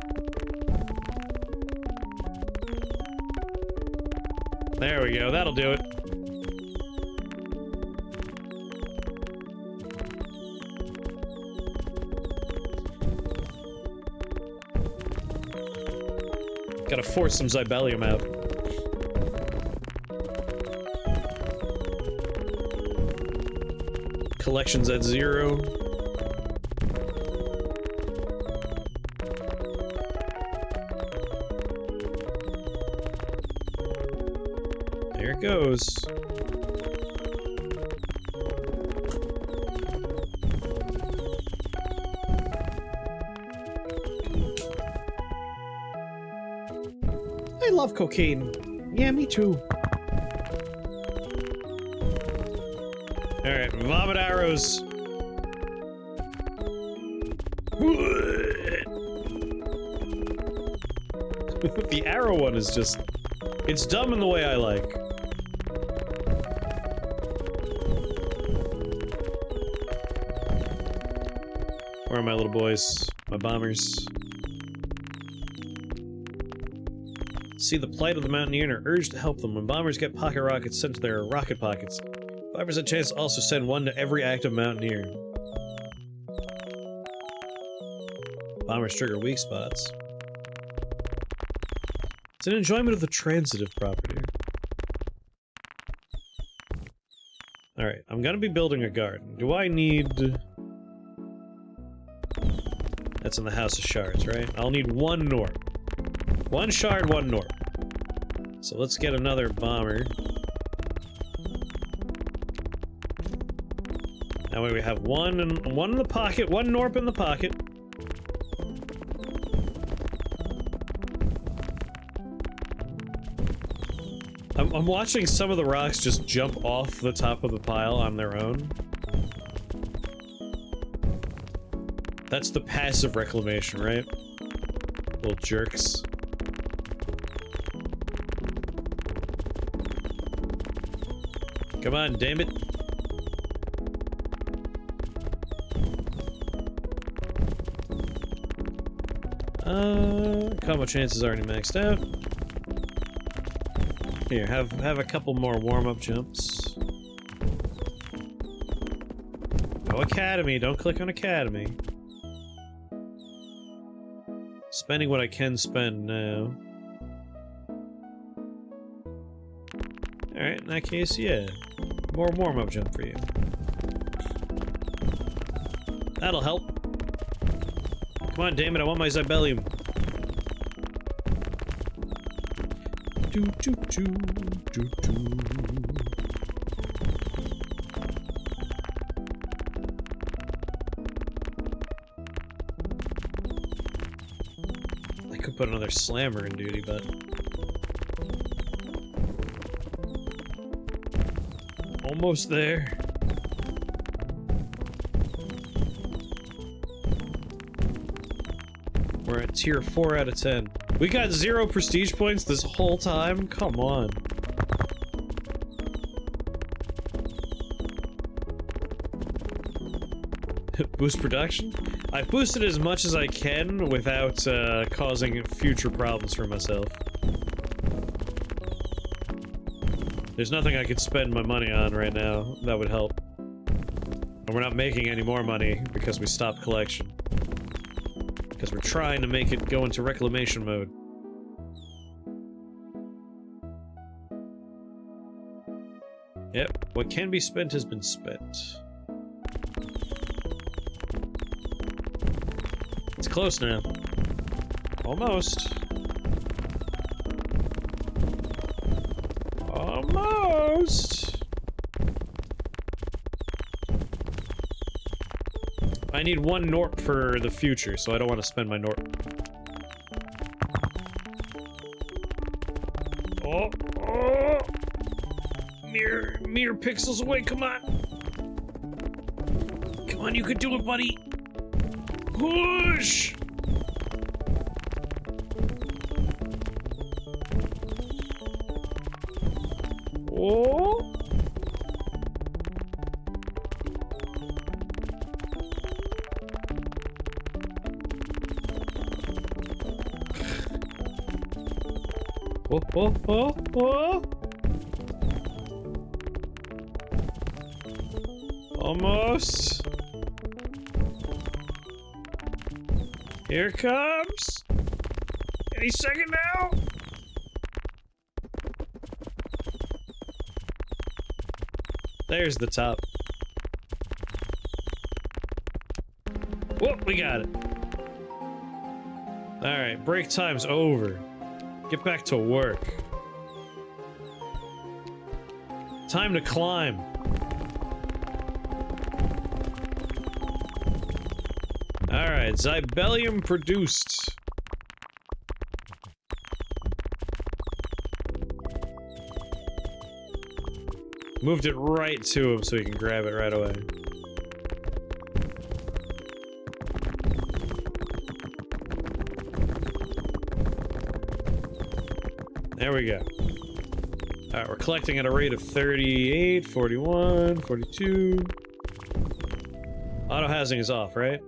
There we go, that'll do it. Gotta force some Zybelium out. Collection's at 0. There it goes. I love cocaine. Yeah, me too. Alright, vomit arrows. The arrow one is just... It's dumb in the way I like. Where are my little boys? My bombers? See the plight of the mountaineer and are urged to help them. When bombers get pocket rockets sent to their rocket pockets, 5% chance to also send one to every active mountaineer. Bombers trigger weak spots. It's an enjoyment of the transitive property. Alright, I'm gonna be building a garden. Do I need... That's in the House of Shards, right? I'll need one Gnorp. One shard, one Gnorp. So let's get another bomber. That way we have one in the pocket, one Gnorp in the pocket. I'm watching some of the rocks just jump off the top of the pile on their own. That's the passive reclamation, right? Little jerks. Come on, damn it. Combo chances already maxed out. Here, have a couple more warm-up jumps. No Academy, don't click on Academy. Spending what I can spend now. Alright, in that case, yeah. More warm-up jump for you. That'll help. Come on, damn it, I want my Zybelium. Do, do, do, do, do. I could put another slammer in duty, but... Almost there. We're at tier 4 out of 10. We got 0 prestige points this whole time? Come on. Boost production? I boosted as much as I can without causing future problems for myself. There's nothing I could spend my money on right now that would help. And we're not making any more money because we stopped collection. Because we're trying to make it go into reclamation mode. Yep, what can be spent has been spent. It's close now. Almost. Almost! I need one Gnorp for the future, so I don't want to spend my Gnorp. Oh! Oh! Mere pixels away, come on! Come on, you could do it, buddy! Push! Oh! Oh, oh, oh, oh! Almost. Here it comes. Any second now. There's the top. Whoop, we got it. Alright, break time's over. Get back to work. Time to climb. Alright, Zybellium produced. Moved it right to him so he can grab it right away. There we go. Alright, we're collecting at a rate of 38, 41, 42. Auto-housing is off, right?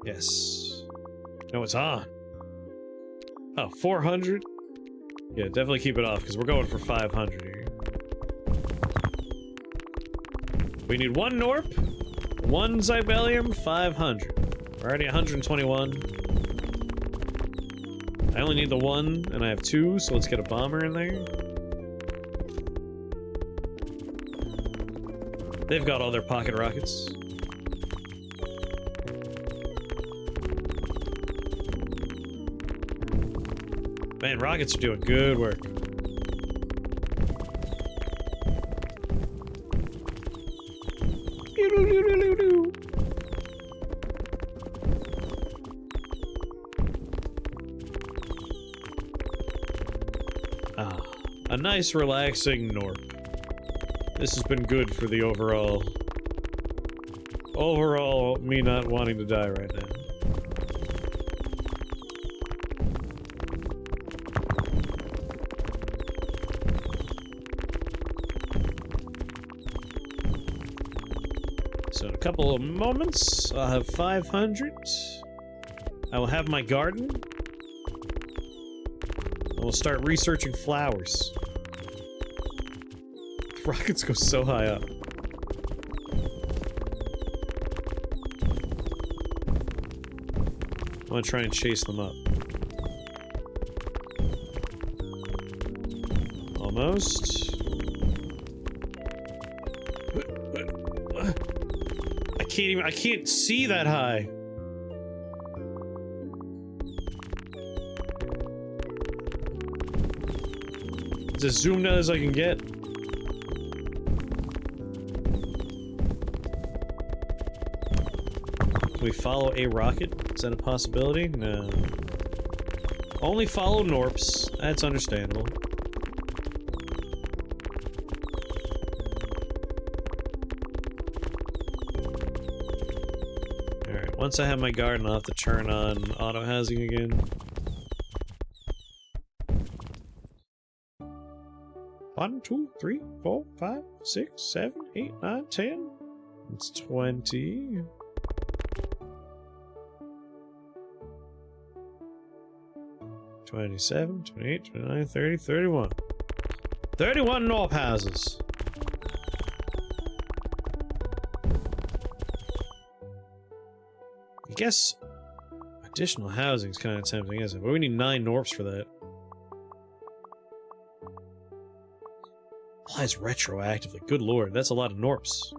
Yes. No, it's on. Oh, 400? Yeah, definitely keep it off, because we're going for 500 here. We need 1 Gnorp, 1 Zybellium, 500. We're already 121. I only need the 1, and I have 2, so let's get a bomber in there. They've got all their pocket rockets. Man, rockets are doing good work. Ah, a nice relaxing Gnorp. This has been good for the overall me not wanting to die right now. So in a couple of moments, I'll have 500. I will have my garden. I will start researching flowers. Rockets go so high up. I want to try and chase them up. Almost. I can't see that high. It's as zoomed out as I can get. Can we follow a rocket? Is that a possibility? No. Only follow Gnorps. That's understandable. Alright, once I have my garden, I'll have to turn on auto-housing again. One, 2, 3, 4, 5, 6, 7, 8, 9, 10. It's 20. 27, 28, 29, 30, 31. 31 Gnorp houses. I guess additional housing is kind of tempting, isn't it? But we need 9 Gnorps for that. Applies retroactively. Good lord, that's a lot of Gnorps.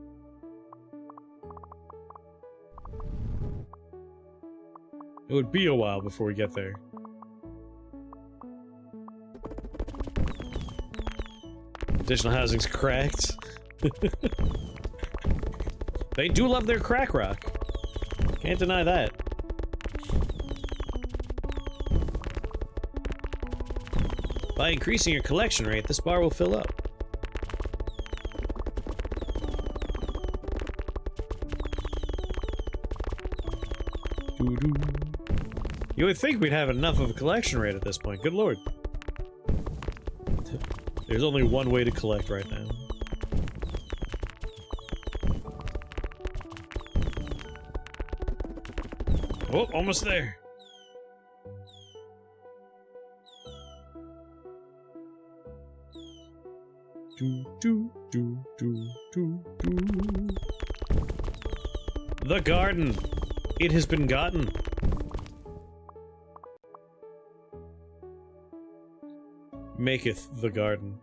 It would be a while before we get there. Additional housing's cracked. They do love their crack rock. Can't deny that. By increasing your collection rate, this bar will fill up. You would think we'd have enough of a collection rate at this point. Good lord. There's only one way to collect right now. Oh, almost there. The garden! It has been gotten. Maketh the garden.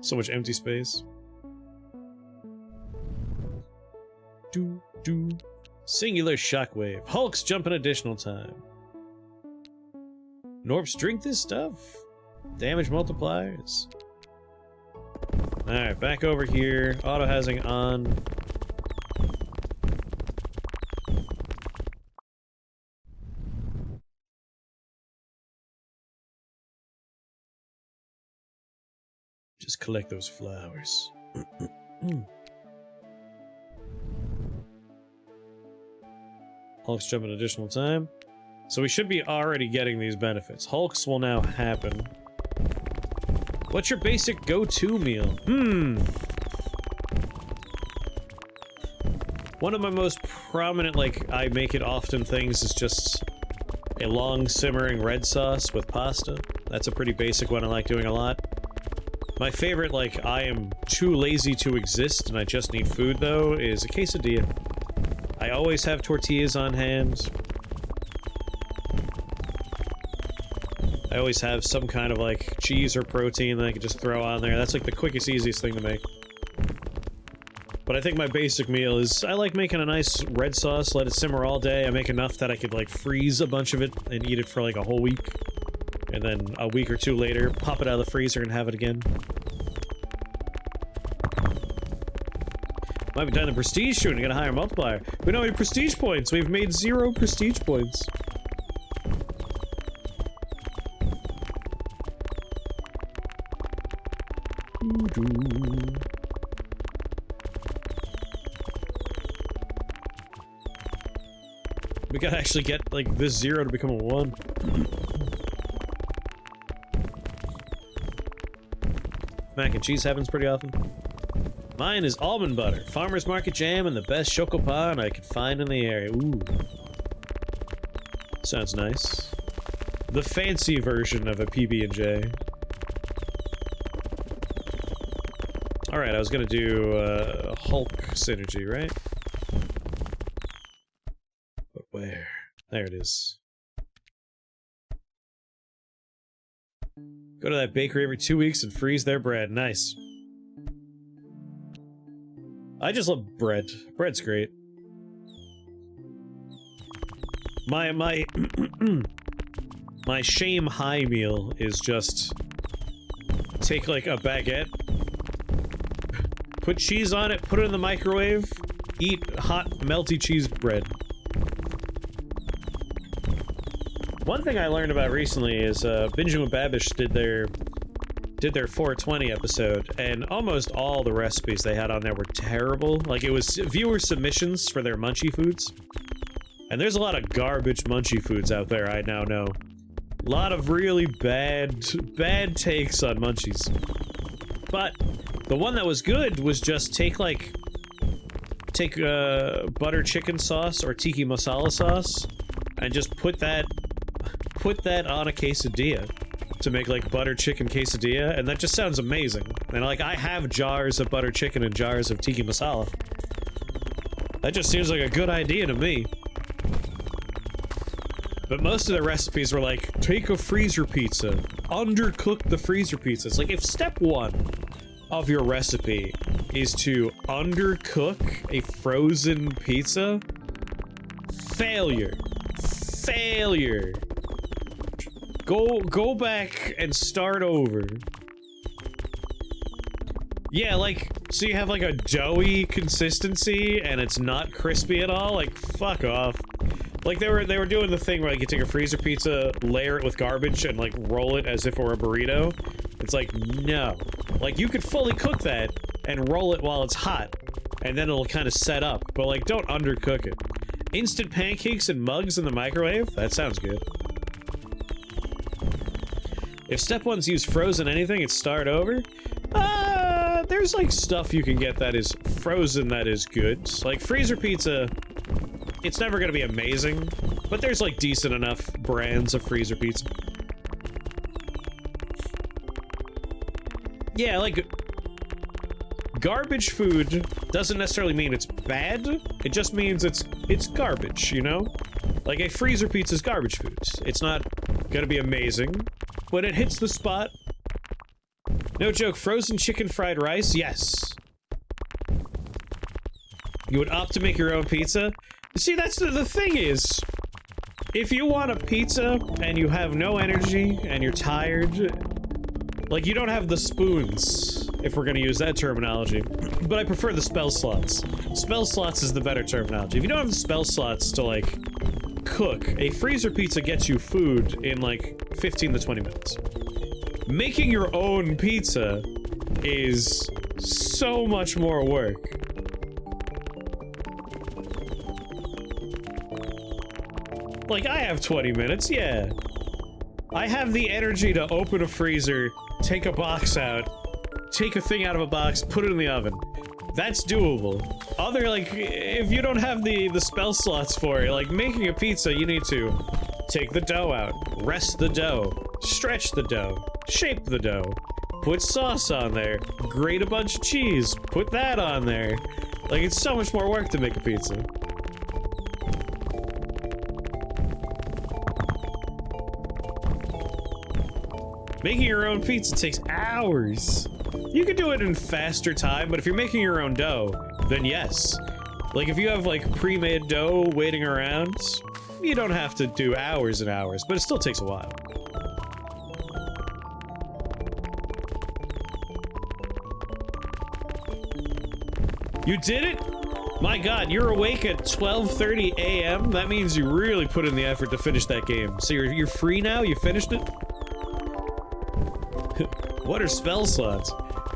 So much empty space. Singular shockwave. Hulks jump an additional time. Gnorps drink this stuff. Damage multipliers. Alright, back over here. Auto housing on. Just collect those flowers. Hulks jump an additional time. So we should be already getting these benefits. Hulks will now happen. What's your basic go-to meal? One of my most prominent, like, I make it often things is just a long simmering red sauce with pasta. That's a pretty basic one I like doing a lot. My favorite, like, I am too lazy to exist and I just need food, though, is a quesadilla. I always have tortillas on hand. I always have some kind of, like, cheese or protein that I can just throw on there. That's, like, the quickest, easiest thing to make. But I think my basic meal is, I like making a nice red sauce, let it simmer all day. I make enough that I could, like, freeze a bunch of it and eat it for, like, a whole week. And then a week or two later, pop it out of the freezer and have it again. Might be done in prestige soon to get a higher multiplier. We don't have any prestige points. We've made 0 prestige points. We gotta actually get, like, this 0 to become a 1. Mac and cheese happens pretty often. Mine is almond butter, farmer's market jam, and the best chocopan I could find in the area. Ooh. Sounds nice. The fancy version of a PB&J. Alright, I was gonna do, Hulk synergy, right? But where? There it is. Go to that bakery every 2 weeks and freeze their bread. Nice. I just love bread. Bread's great. My my shame high meal is just take, like, a baguette, put cheese on it, put it in the microwave, eat hot, melty cheese bread. One thing I learned about recently is, Benjamin Babish did their 420 episode, and almost all the recipes they had on there were terrible. Like, it was viewer submissions for their munchie foods. And there's a lot of garbage munchie foods out there, I now know. A lot of really bad takes on munchies. But the one that was good was just take butter chicken sauce or tiki masala sauce and just put that on a quesadilla to make, like, butter chicken quesadilla, and that just sounds amazing. And, like, I have jars of butter chicken and jars of tiki masala. That just seems like a good idea to me. But most of the recipes were like, take a freezer pizza, undercook the freezer pizza. It's like, if step 1 of your recipe is to undercook a frozen pizza, failure. Failure. Go back and start over. Yeah, like, so you have, like, a doughy consistency and it's not crispy at all? Like, fuck off. Like, they were doing the thing where, like, you take a freezer pizza, layer it with garbage, and, like, roll it as if it were a burrito. It's like, no. Like, you could fully cook that and roll it while it's hot, and then it'll kind of set up. But, like, don't undercook it. Instant pancakes and mugs in the microwave? That sounds good. If step 1's use frozen anything, it's start over? There's, like, stuff you can get that is frozen that is good. Like, freezer pizza, it's never gonna be amazing, but there's, like, decent enough brands of freezer pizza. Yeah, like, garbage food doesn't necessarily mean it's bad. It just means it's garbage, you know? Like, a freezer pizza is garbage food. It's not gonna be amazing, but it hits the spot. No joke, frozen chicken fried rice? Yes. You would opt to make your own pizza? See, that's the thing is, if you want a pizza and you have no energy and you're tired, like, you don't have the spoons, if we're gonna use that terminology, but I prefer the spell slots. Spell slots is the better terminology. If you don't have the spell slots to, like, cook, a freezer pizza gets you food in, like, 15 to 20 minutes. Making your own pizza is so much more work. Like, I have 20 minutes, yeah. I have the energy to open a freezer, take a box out, take a thing out of a box, put it in the oven. That's doable. Other, like, if you don't have the spell slots for it, like, making a pizza, you need to take the dough out, rest the dough, stretch the dough, shape the dough, put sauce on there, grate a bunch of cheese, put that on there. Like, it's so much more work to make a pizza. Making your own pizza takes hours. You can do it in faster time, but if you're making your own dough, then yes. Like, if you have, like, pre-made dough waiting around, you don't have to do hours and hours, but it still takes a while. You did it? My god, you're awake at 12:30 a.m.? That means you really put in the effort to finish that game. So you're free now? You finished it? What are spell slots?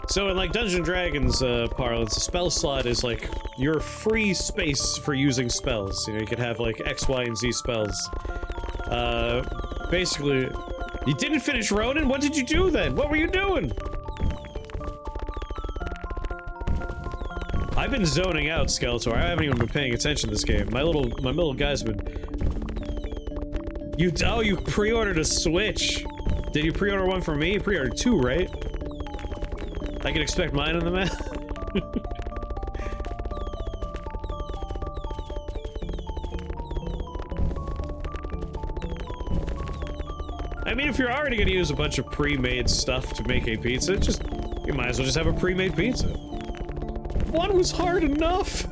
So in, like, Dungeons & Dragons parlance, a spell slot is, like, your free space for using spells. You know, you could have, like, X, Y, and Z spells. Basically... You didn't finish Ronin? What did you do then? What were you doing? I've been zoning out, Skeletor. I haven't even been paying attention to this game. My little guy's been... Oh, you pre-ordered a Switch! Did you pre-order one for me? You pre-ordered two, right? I can expect mine in the mail. I mean, if you're already gonna use a bunch of pre-made stuff to make a pizza, you might as well just have a pre-made pizza. One was hard enough!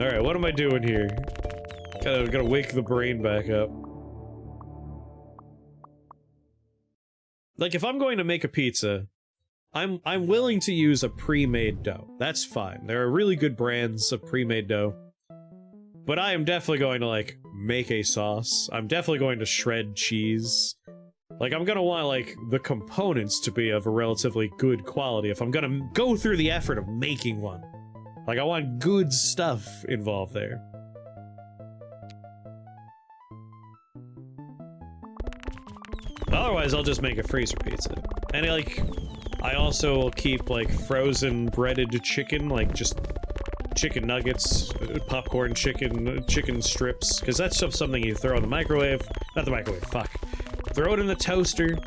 Alright, what am I doing here? Gotta wake the brain back up. Like, if I'm going to make a pizza, I'm willing to use a pre-made dough. That's fine. There are really good brands of pre-made dough. But I am definitely going to, like, make a sauce. I'm definitely going to shred cheese. Like, I'm gonna want, like, the components to be of a relatively good quality if I'm gonna go through the effort of making one. Like, I want good stuff involved there. Otherwise, I'll just make a freezer pizza. And, like, I also will keep, like, frozen breaded chicken, like, just chicken nuggets, popcorn chicken strips, because that's just something you throw in the microwave. Not the microwave, fuck. Throw it in the toaster,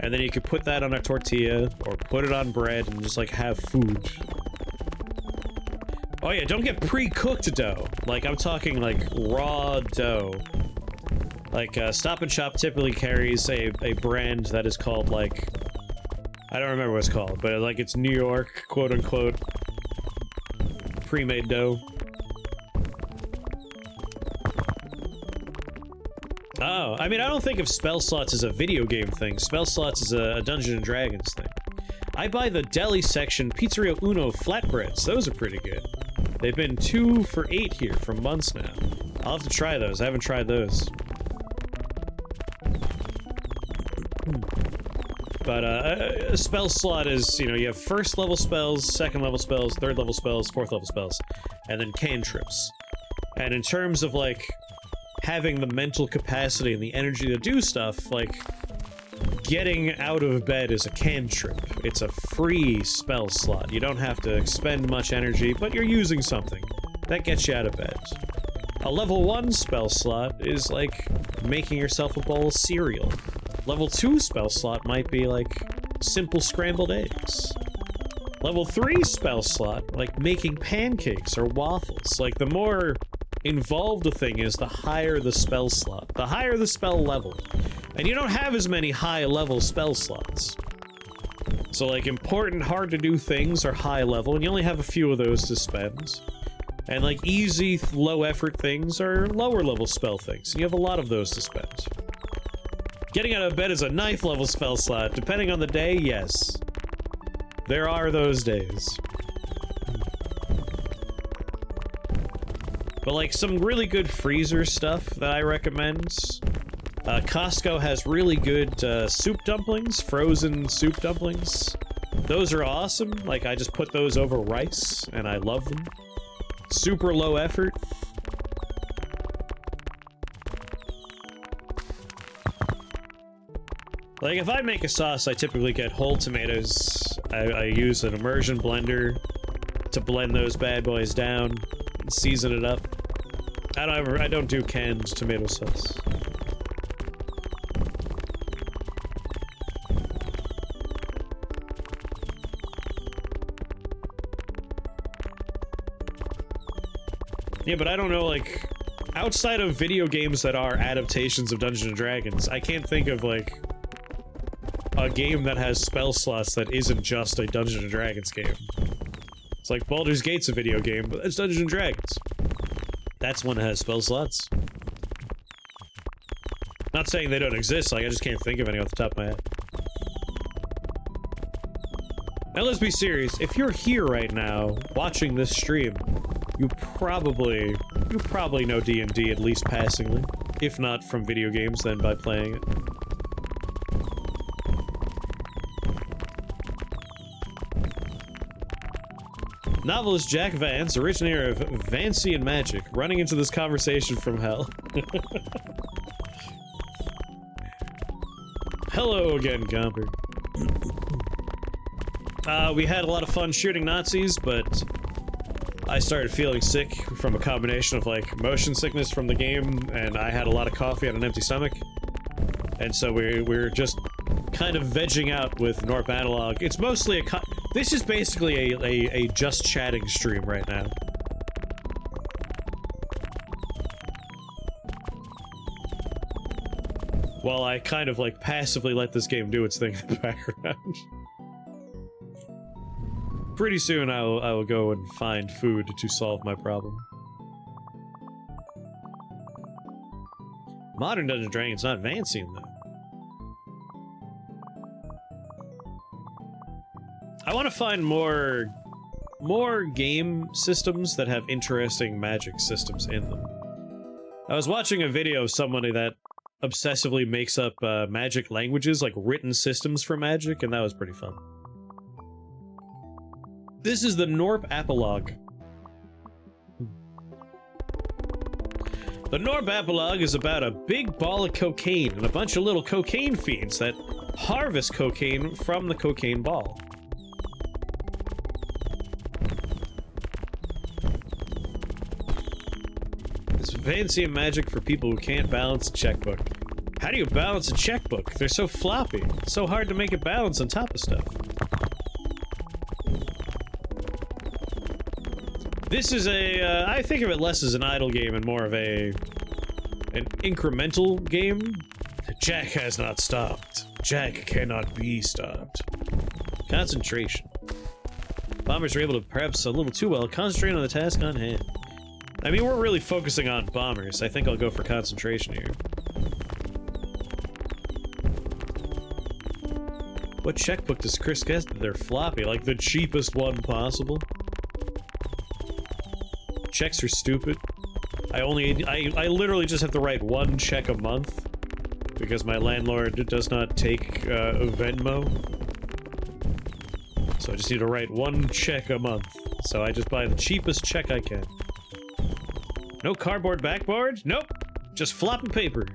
and then you can put that on a tortilla, or put it on bread, and just, like, have food. Oh yeah, don't get pre-cooked dough. Like, I'm talking, like, raw dough. Like, Stop and Shop typically carries a brand that is called, like... I don't remember what it's called, but, like, it's New York, quote-unquote, pre-made dough. Oh, I mean, I don't think of spell slots as a video game thing. Spell slots is a Dungeons & Dragons thing. I buy the deli section Pizzeria Uno flatbreads. Those are pretty good. They've been 2 for $8 here for months now. I'll have to try those. I haven't tried those. But, a spell slot is, you know, you have first level spells, second level spells, third level spells, fourth level spells, and then cantrips. And in terms of, like, having the mental capacity and the energy to do stuff, like, getting out of bed is a cantrip. It's a free spell slot. You don't have to expend much energy, but you're using something. That gets you out of bed. A level 1 spell slot is like making yourself a bowl of cereal. Level 2 spell slot might be like simple scrambled eggs. Level 3 spell slot, like making pancakes or waffles. Like, the more involved a thing is, the higher the spell slot. The higher the spell level. And you don't have as many high-level spell slots. So, like, important, hard-to-do things are high-level, and you only have a few of those to spend. And, like, easy, low-effort things are lower-level spell things, and you have a lot of those to spend. Getting out of bed is a 9th-level spell slot. Depending on the day, yes. There are those days. But, like, some really good freezer stuff that I recommend. Costco has really good soup dumplings, frozen soup dumplings. Those are awesome. Like, I just put those over rice, and I love them. Super low effort. Like, if I make a sauce, I typically get whole tomatoes. I use an immersion blender to blend those bad boys down, and season it up. I don't do canned tomato sauce. Yeah, but I don't know, like, outside of video games that are adaptations of Dungeons & Dragons, I can't think of, like, a game that has spell slots that isn't just a Dungeons & Dragons game. It's like Baldur's Gate's a video game, but it's Dungeons & Dragons. That's one that has spell slots. Not saying they don't exist, like, I just can't think of any off the top of my head. Now let's be serious, if you're here right now, watching this stream, you probably know D&D at least passingly. If not from video games, then by playing it. Novelist Jack Vance, originator of Vancian magic, running into this conversation from hell. Hello again, Gomper. We had a lot of fun shooting Nazis, but I started feeling sick from a combination of, like, motion sickness from the game, and I had a lot of coffee on an empty stomach. And so we're just kind of vegging out with Gnorp Apologue. It's mostly this is basically a just chatting stream right now. While I kind of, like, passively let this game do its thing in the background. Pretty soon I will go and find food to solve my problem. Modern Dungeons & Dragons, not Vancian, though. I want to find more game systems that have interesting magic systems in them. I was watching a video of somebody that obsessively makes up magic languages, like written systems for magic, and that was pretty fun. This is the Gnorp Apologue. The Gnorp Apologue is about a big ball of cocaine and a bunch of little cocaine fiends that harvest cocaine from the cocaine ball. It's fancy magic for people who can't balance a checkbook. How do you balance a checkbook? They're so floppy. It's so hard to make it balance on top of stuff. This is I think of it less as an idle game and more of an incremental game. Jack has not stopped. Jack cannot be stopped. Concentration. Bombers are able to perhaps a little too well concentrate on the task on hand. I mean, we're really focusing on bombers. I think I'll go for concentration here. What checkbook does Chris get? They're floppy, like the cheapest one possible. Checks are stupid. I literally just have to write one check a month because my landlord does not take Venmo. So I just need to write one check a month. So I just buy the cheapest check I can. No cardboard backboard? Nope. Just floppy paper.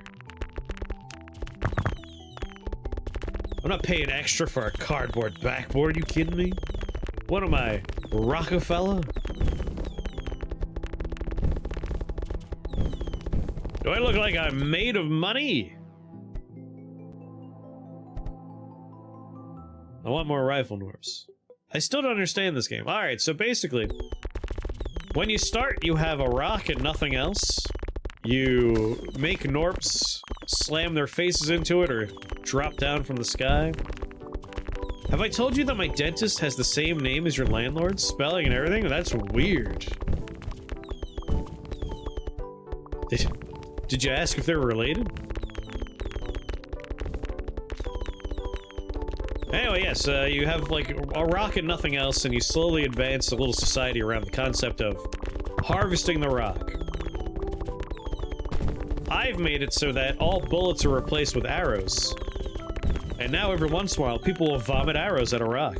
I'm not paying extra for a cardboard backboard, you kidding me? What am I, Rockefeller? Do I look like I'm made of money? I want more rifle Gnorps. I still don't understand this game. Alright, so basically, when you start, you have a rock and nothing else. You make Gnorps slam their faces into it or drop down from the sky. Have I told you that my dentist has the same name as your landlord? Spelling and everything? That's weird. Did you ask if they were related? Anyway, yes, you have, like, a rock and nothing else, and you slowly advance a little society around the concept of harvesting the rock. I've made it so that all bullets are replaced with arrows. And now, every once in a while, people will vomit arrows at a rock.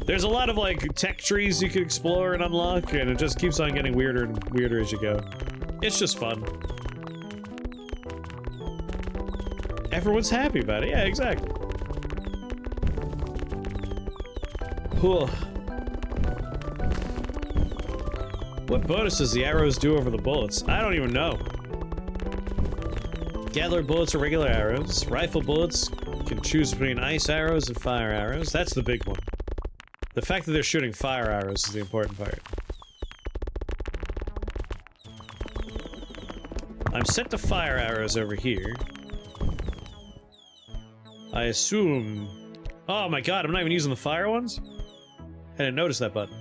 There's a lot of, like, tech trees you can explore and unlock, and it just keeps on getting weirder and weirder as you go. It's just fun. Everyone's happy about it. Yeah, exactly. Whew. What bonus does the arrows do over the bullets? I don't even know. Gather bullets or regular arrows. Rifle bullets can choose between ice arrows and fire arrows. That's the big one. The fact that they're shooting fire arrows is the important part. I'm set to fire arrows over here. I assume... Oh my god, I'm not even using the fire ones? I didn't notice that button.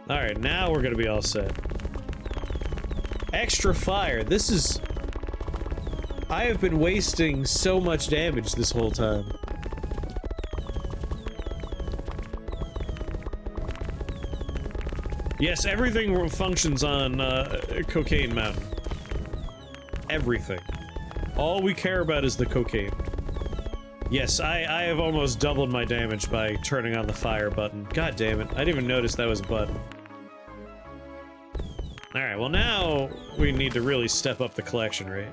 Alright, now we're gonna be all set. Extra fire. This is... I have been wasting so much damage this whole time. Yes, everything functions on Cocaine Mountain. Everything. All we care about is the cocaine. Yes, I have almost doubled my damage by turning on the fire button. God damn it, I didn't even notice that was a button. Alright, well now we need to really step up the collection rate.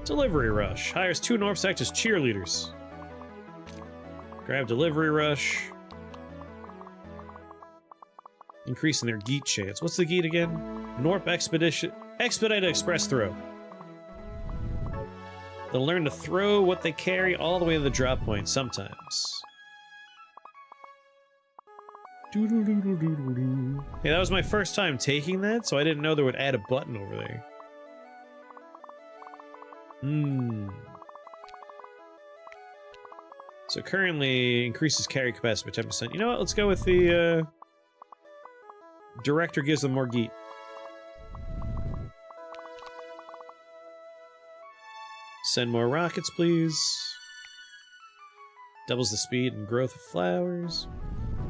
Delivery Rush. Hires 2 Gnorps act as cheerleaders. Grab Delivery Rush. Increasing their geet chance. What's the geet again? Gnorp Expedition... Expedited Express Throw. They'll learn to throw what they carry all the way to the drop point sometimes. Yeah, that was my first time taking that, so I didn't know they would add a button over there. So currently increases carry capacity by 10%. You know what? Let's go with the director gives them more geet. Send more rockets, please. Doubles the speed and growth of flowers.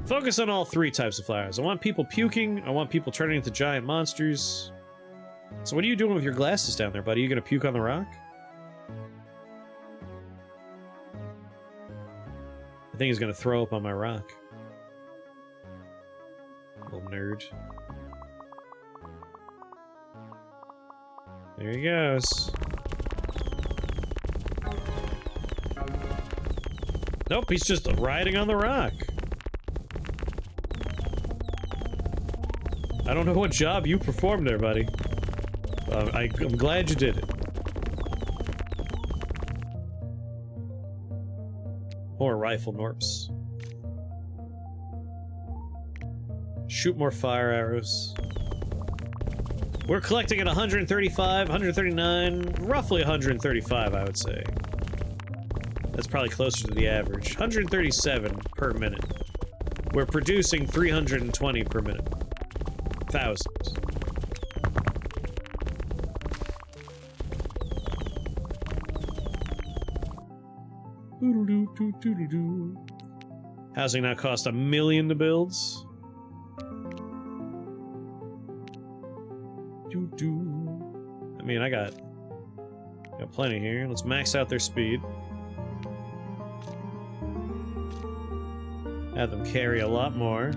Focus on all 3 types of flowers. I want people puking. I want people turning into giant monsters. So what are you doing with your glasses down there, buddy? You gonna puke on the rock? I think he's gonna throw up on my rock. Little nerd. There he goes. Nope, he's just riding on the rock. I don't know what job you performed there, buddy. I'm glad you did it. More rifle Gnorps. Shoot more fire arrows. We're collecting at 135, 139, roughly 135, I would say. That's probably closer to the average. 137 per minute. We're producing 320 per minute. Thousands. Housing now costs $1 million to build. I mean, I got plenty here. Let's max out their speed. Have them carry a lot more.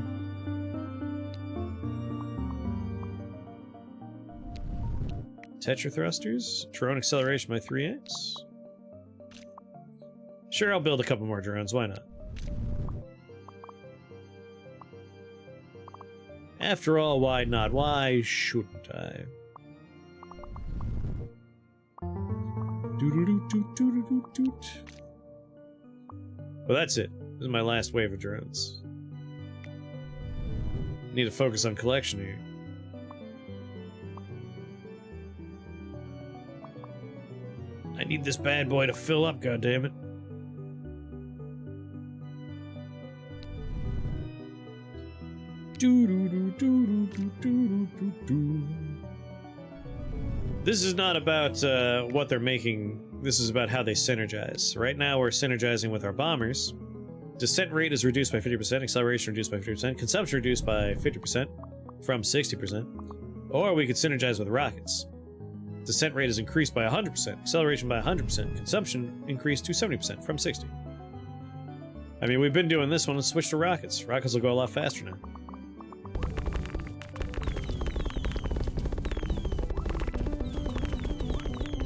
Tetra thrusters. Drone acceleration by 3x. Sure, I'll build a couple more drones. Why not? After all, why not? Why shouldn't I? Well, that's it. This is my last wave of drones. Need to focus on collection here. I need this bad boy to fill up, goddammit. This is not about what they're making. This is about how they synergize. Right now we're synergizing with our bombers. Descent rate is reduced by 50%, acceleration reduced by 50%, consumption reduced by 50% from 60%. Or we could synergize with rockets. Descent rate is increased by 100%, acceleration by 100%, consumption increased to 70% from 60%. I mean, we've been doing this one. Let's switch to rockets. Rockets will go a lot faster now.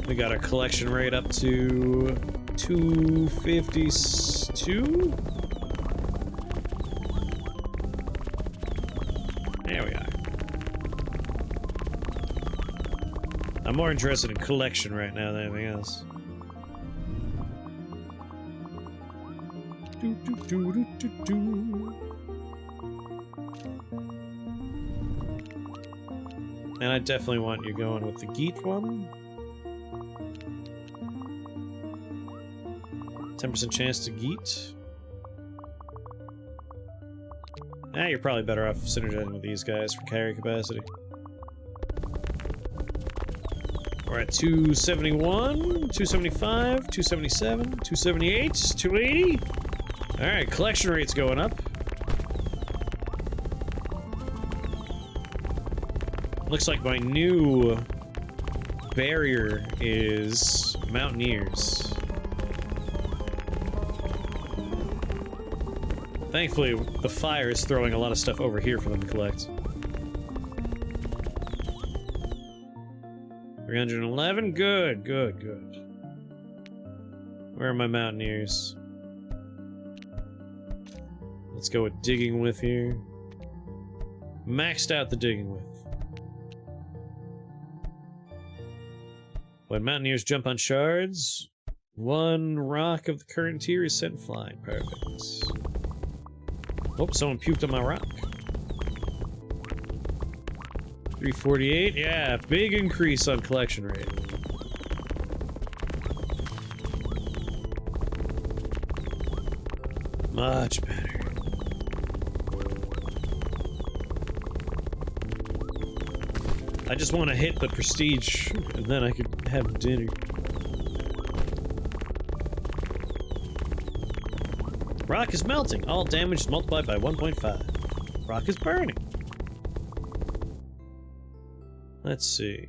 We got our collection rate up to 252? There we are. I'm more interested in collection right now than anything else. And I definitely want you going with the Geet one. 10% chance to Geet. Ah, you're probably better off synergizing with these guys for carry capacity. We're at 271, 275, 277, 278, 280. Alright, collection rate's going up. Looks like my new barrier is Mountaineers. Thankfully, the fire is throwing a lot of stuff over here for them to collect. 311? Good, good, good. Where are my Mountaineers? Let's go with digging with here. Maxed out the digging with. When Mountaineers jump on shards, one rock of the current tier is sent flying. Perfect. Oh, someone puked on my rock. 348, yeah, big increase on collection rate. Much better. I just want to hit the prestige, and then I could have dinner. Rock is melting. All damage is multiplied by 1.5. Rock is burning. Let's see.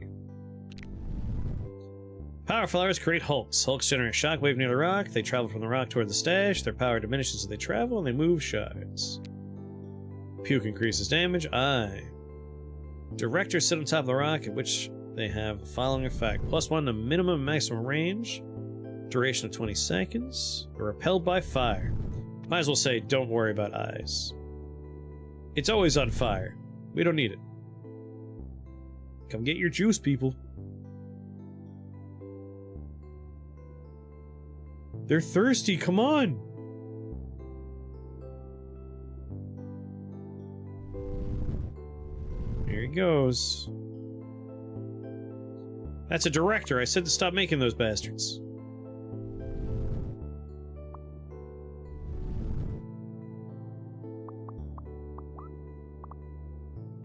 Power flowers create hulks. Hulks generate a shockwave near the rock. They travel from the rock toward the stash. Their power diminishes as they travel, and they move shards. Puke increases damage. Directors sit on top of the rock, at which they have the following effect. +1 to minimum and maximum range. Duration of 20 seconds. They're repelled by fire. Might as well say, don't worry about eyes. It's always on fire. We don't need it. Come get your juice, people. They're thirsty, come on! Here he goes. That's a director. I said to stop making those bastards.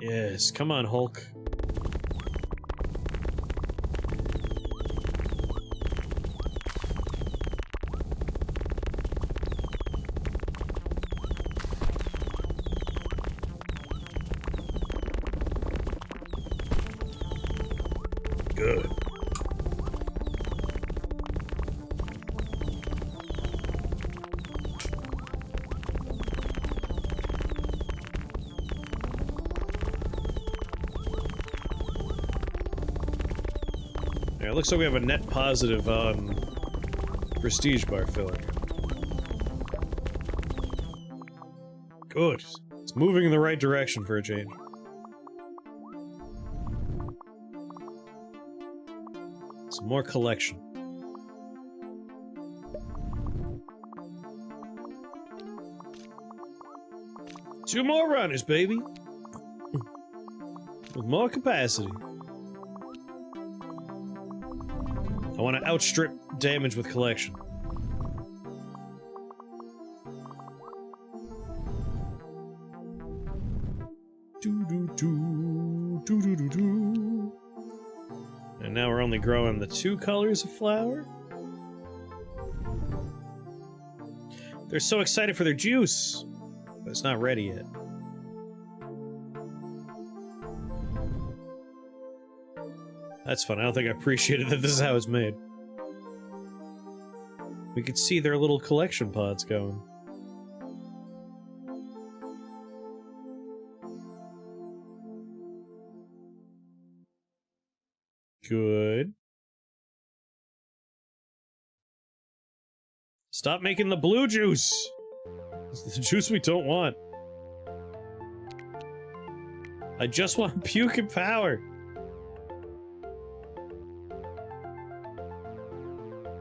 Yes, come on, Hulk. Good. Yeah, it looks like we have a net positive on prestige bar filler. Good. It's moving in the right direction for a change. Some more collection. Two more runners, baby. With more capacity. I want to outstrip damage with collection. And now we're only growing the 2 colors of flower. They're so excited for their juice, but it's not ready yet. That's fun. I don't think I appreciated that this is how it's made. We could see their little collection pods going. Good. Stop making the blue juice! It's the juice we don't want. I just want puke and power.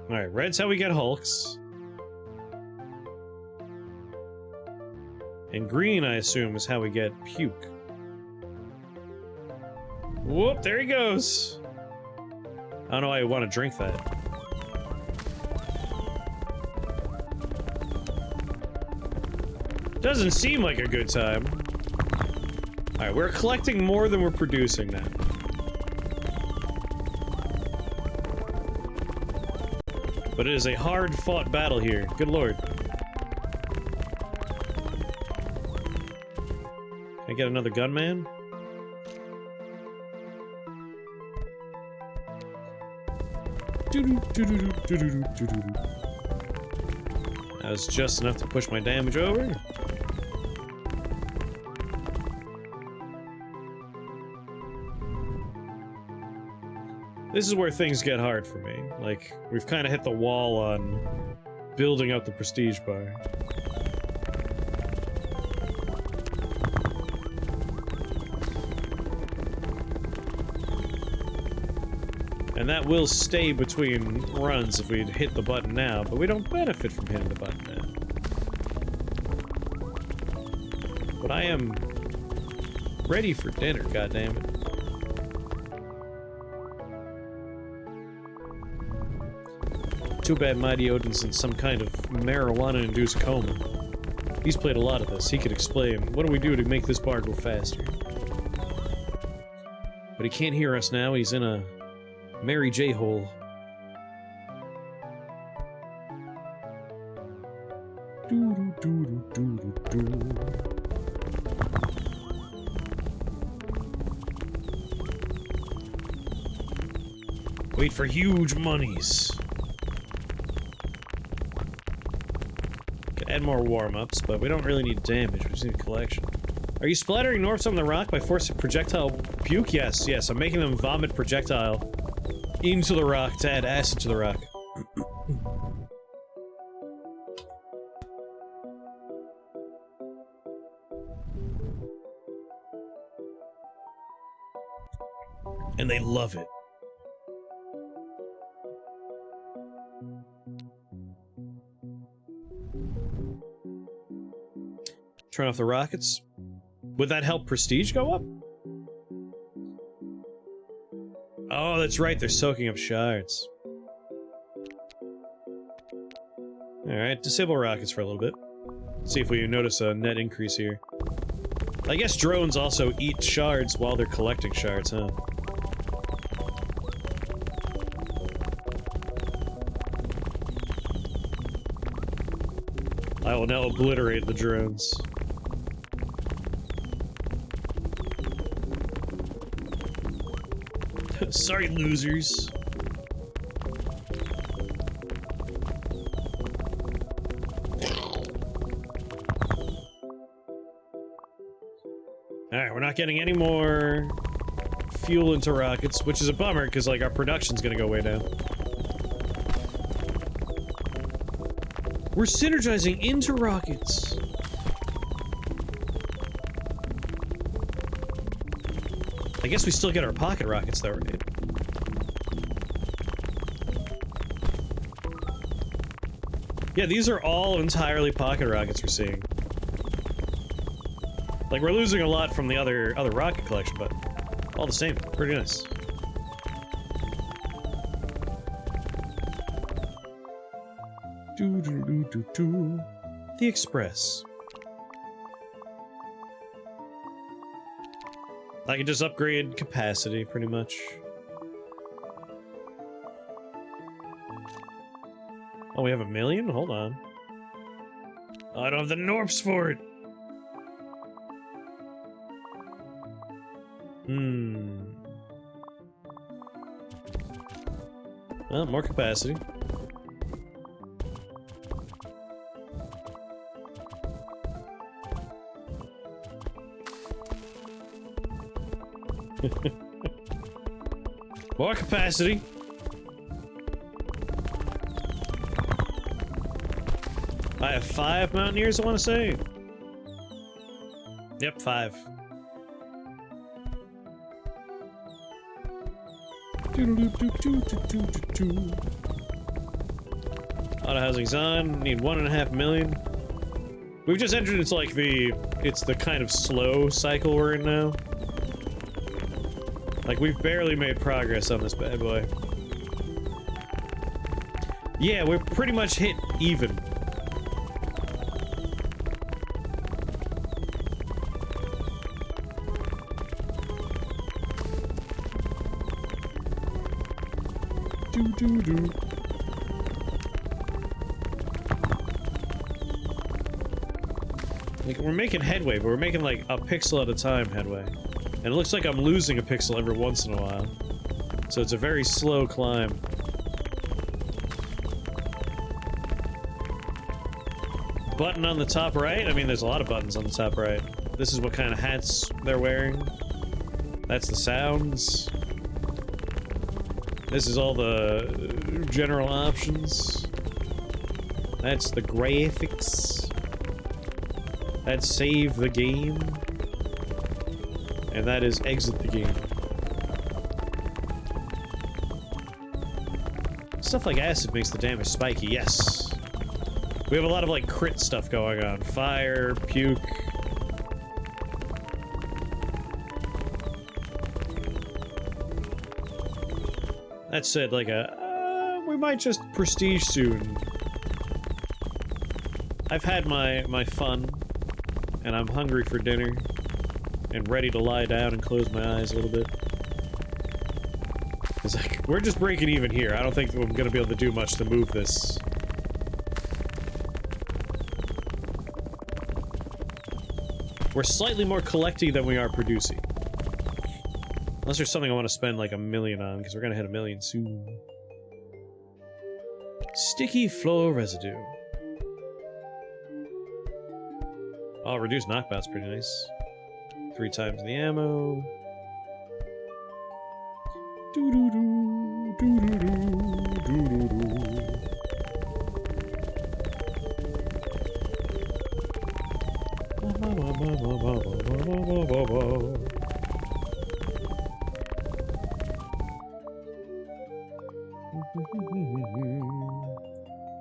Alright, red's how we get hulks. And green, I assume, is how we get puke. Whoop, there he goes! I don't know why I want to drink that. Doesn't seem like a good time. Alright, we're collecting more than we're producing now. But it is a hard-fought battle here. Good lord. Can I get another gunman? That was just enough to push my damage over. This is where things get hard for me. Like, we've kind of hit the wall on building up the prestige bar. And that will stay between runs if we hit the button now, but we don't benefit from hitting the button now. But I am ready for dinner, goddammit. Too bad Mighty Odin's in some kind of marijuana-induced coma. He's played a lot of this. He could explain, what do we do to make this bar go faster? But he can't hear us now. He's in a Mary J hole. Wait for huge monies. Could add more warm-ups, but we don't really need damage. We just need collection. Are you splattering Gnorps on the rock by force of projectile puke? Yes, yes. I'm making them vomit projectile into the rock to add acid to the rock. And they love it. Turn off the rockets. Would that help prestige go up? Oh, that's right, they're soaking up shards. Alright, disable rockets for a little bit. See if we notice a net increase here. I guess drones also eat shards while they're collecting shards, huh? I will now obliterate the drones. Sorry, losers. Alright, we're not getting any more fuel into rockets, which is a bummer, because, like, our production's gonna go way down. We're synergizing into rockets! I guess we still get our pocket rockets, though, right? Yeah, these are all entirely pocket rockets we're seeing. Like, we're losing a lot from the other rocket collection, but all the same, pretty nice. The Express. I can just upgrade capacity, pretty much. Oh, we have 1 million? Hold on. Oh, I don't have the Gnorps for it! Well, more capacity. More capacity. I have 5 Mountaineers, I want to say. Yep, 5. Auto housing's on. Need 1.5 million. We've just entered into like it's the kind of slow cycle we're in now. Like, we've barely made progress on this bad boy. Yeah, we're pretty much hit even. Like, we're making headway, but we're making like a pixel at a time headway. And it looks like I'm losing a pixel every once in a while. So it's a very slow climb. Button on the top right? I mean, there's a lot of buttons on the top right. This is what kind of hats they're wearing. That's the sounds. This is all the general options. That's the graphics. That's save the game. And that is exit the game. Stuff like acid makes the damage spiky, yes. We have a lot of like crit stuff going on. Fire, puke. That said, like we might just prestige soon. I've had my fun, and I'm hungry for dinner, and ready to lie down and close my eyes a little bit. It's like, we're just breaking even here. I don't think I'm gonna be able to do much to move this. We're slightly more collecting than we are producing. Unless there's something I want to spend like 1 million on, because we're gonna hit 1 million soon. Sticky floor residue. Oh, reduced knockback's pretty nice. 3 times the ammo. Doo-doo-doo, doo-doo-doo, doo-doo-doo.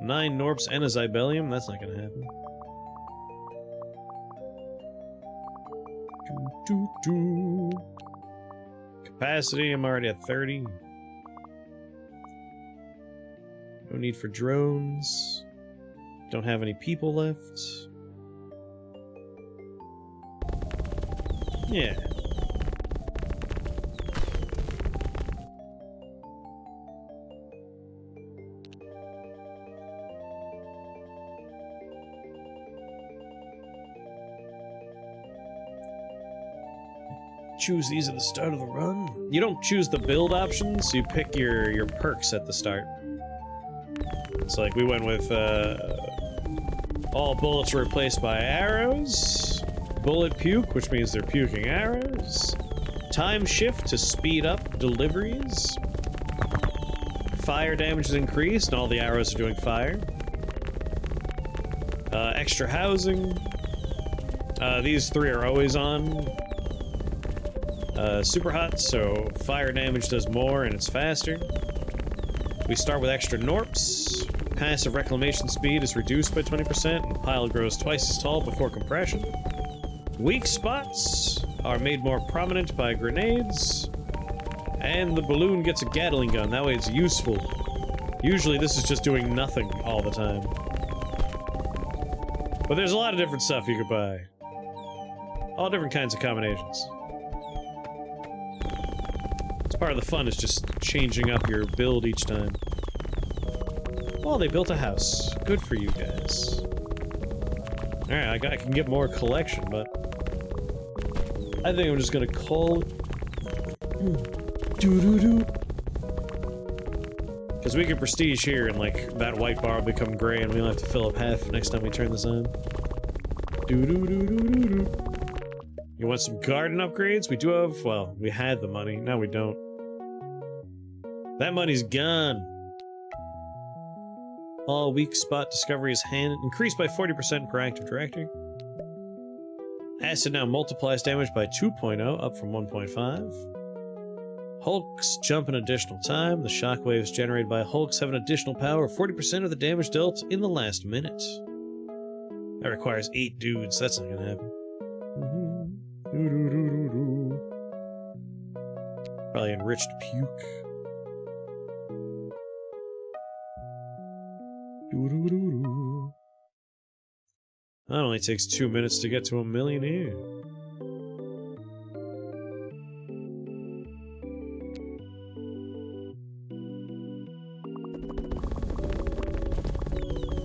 Nine Gnorps and a Zybelium? That's not gonna happen. Capacity, I'm already at 30. No need for drones. Don't have any people left. Yeah. Choose these at the start of the run. You don't choose the build options, you pick your perks at the start. So like we went with all bullets are replaced by arrows, bullet puke, which means they're puking arrows, time shift to speed up deliveries, fire damage is increased and all the arrows are doing fire, extra housing, these 3 are always on. Super hot, so fire damage does more and it's faster. We start with extra Gnorps. passive reclamation speed is reduced by 20%, and the pile grows twice as tall before compression. Weak spots are made more prominent by grenades, and the balloon gets a Gatling gun. That way it's useful. Usually this is just doing nothing all the time. But there's a lot of different stuff you could buy. All different kinds of combinations. It's part of the fun, is just changing up your build each time. Oh, they built a house. Good for you guys. Alright, I can get more collection, but I think I'm just gonna call it. Because we can prestige here, and like that white bar will become gray, and we'll have to fill up half next time we turn this on. You want some garden upgrades? We do have, well, we had the money, now we don't. That money's gone. All weak spot discovery is increased by 40% per active directory. Acid now multiplies damage by 2.0, up from 1.5. Hulks jump an additional time. The shockwaves generated by Hulks have an additional power of 40% of the damage dealt in the last minute. That requires 8 dudes. That's not gonna happen. Probably enriched puke. That only takes 2 minutes to get to 1 millionaire.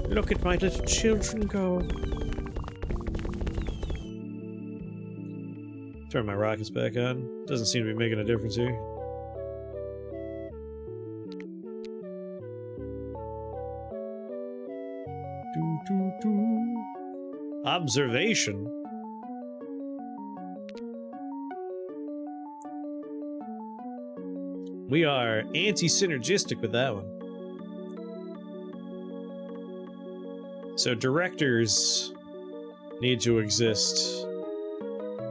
Look at my little children go. Turn my rockets back on. Doesn't seem to be making a difference here. Observation. We are anti-synergistic with that one. So directors need to exist,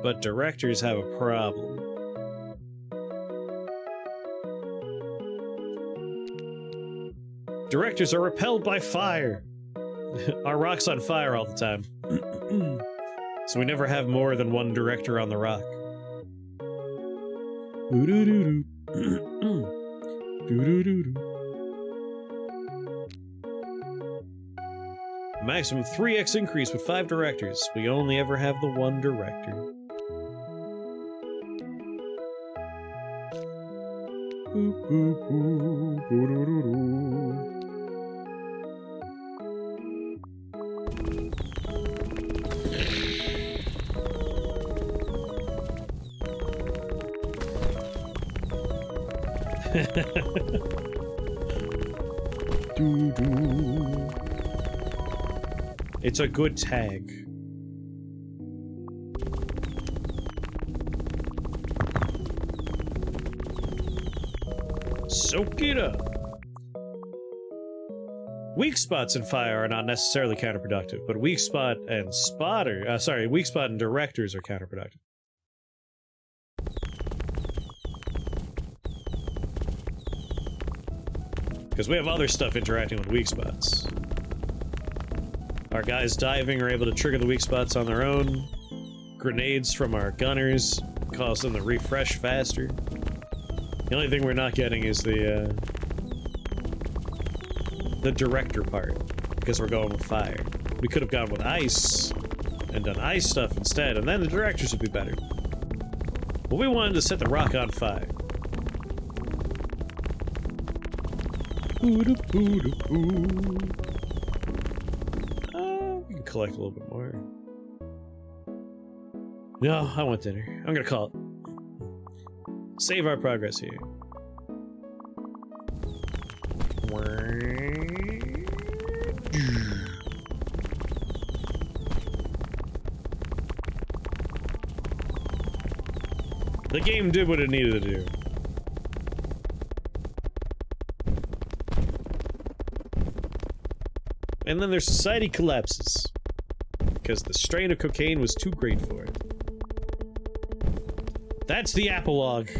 but directors have a problem. Directors are repelled by fire. Our rock's on fire all the time. So we never have more than one director on the rock. Maximum 3x increase with 5 directors. We only ever have the one director. It's a good tag. Soak it up. Weak spots in fire are not necessarily counterproductive, but weak spot and weak spot and directors are counterproductive. Because we have other stuff interacting with weak spots. Our guys diving are able to trigger the weak spots on their own. Grenades from our gunners cause them to refresh faster. The only thing we're not getting is the director part, because we're going with fire. We could have gone with ice and done ice stuff instead, and then the directors would be better. But we wanted to set the rock on fire. We can collect a little bit more. No, I want dinner. I'm gonna call it. Save our progress here. The game did what it needed to do. And then their society collapses. Because the strain of cocaine was too great for it. That's the apologue.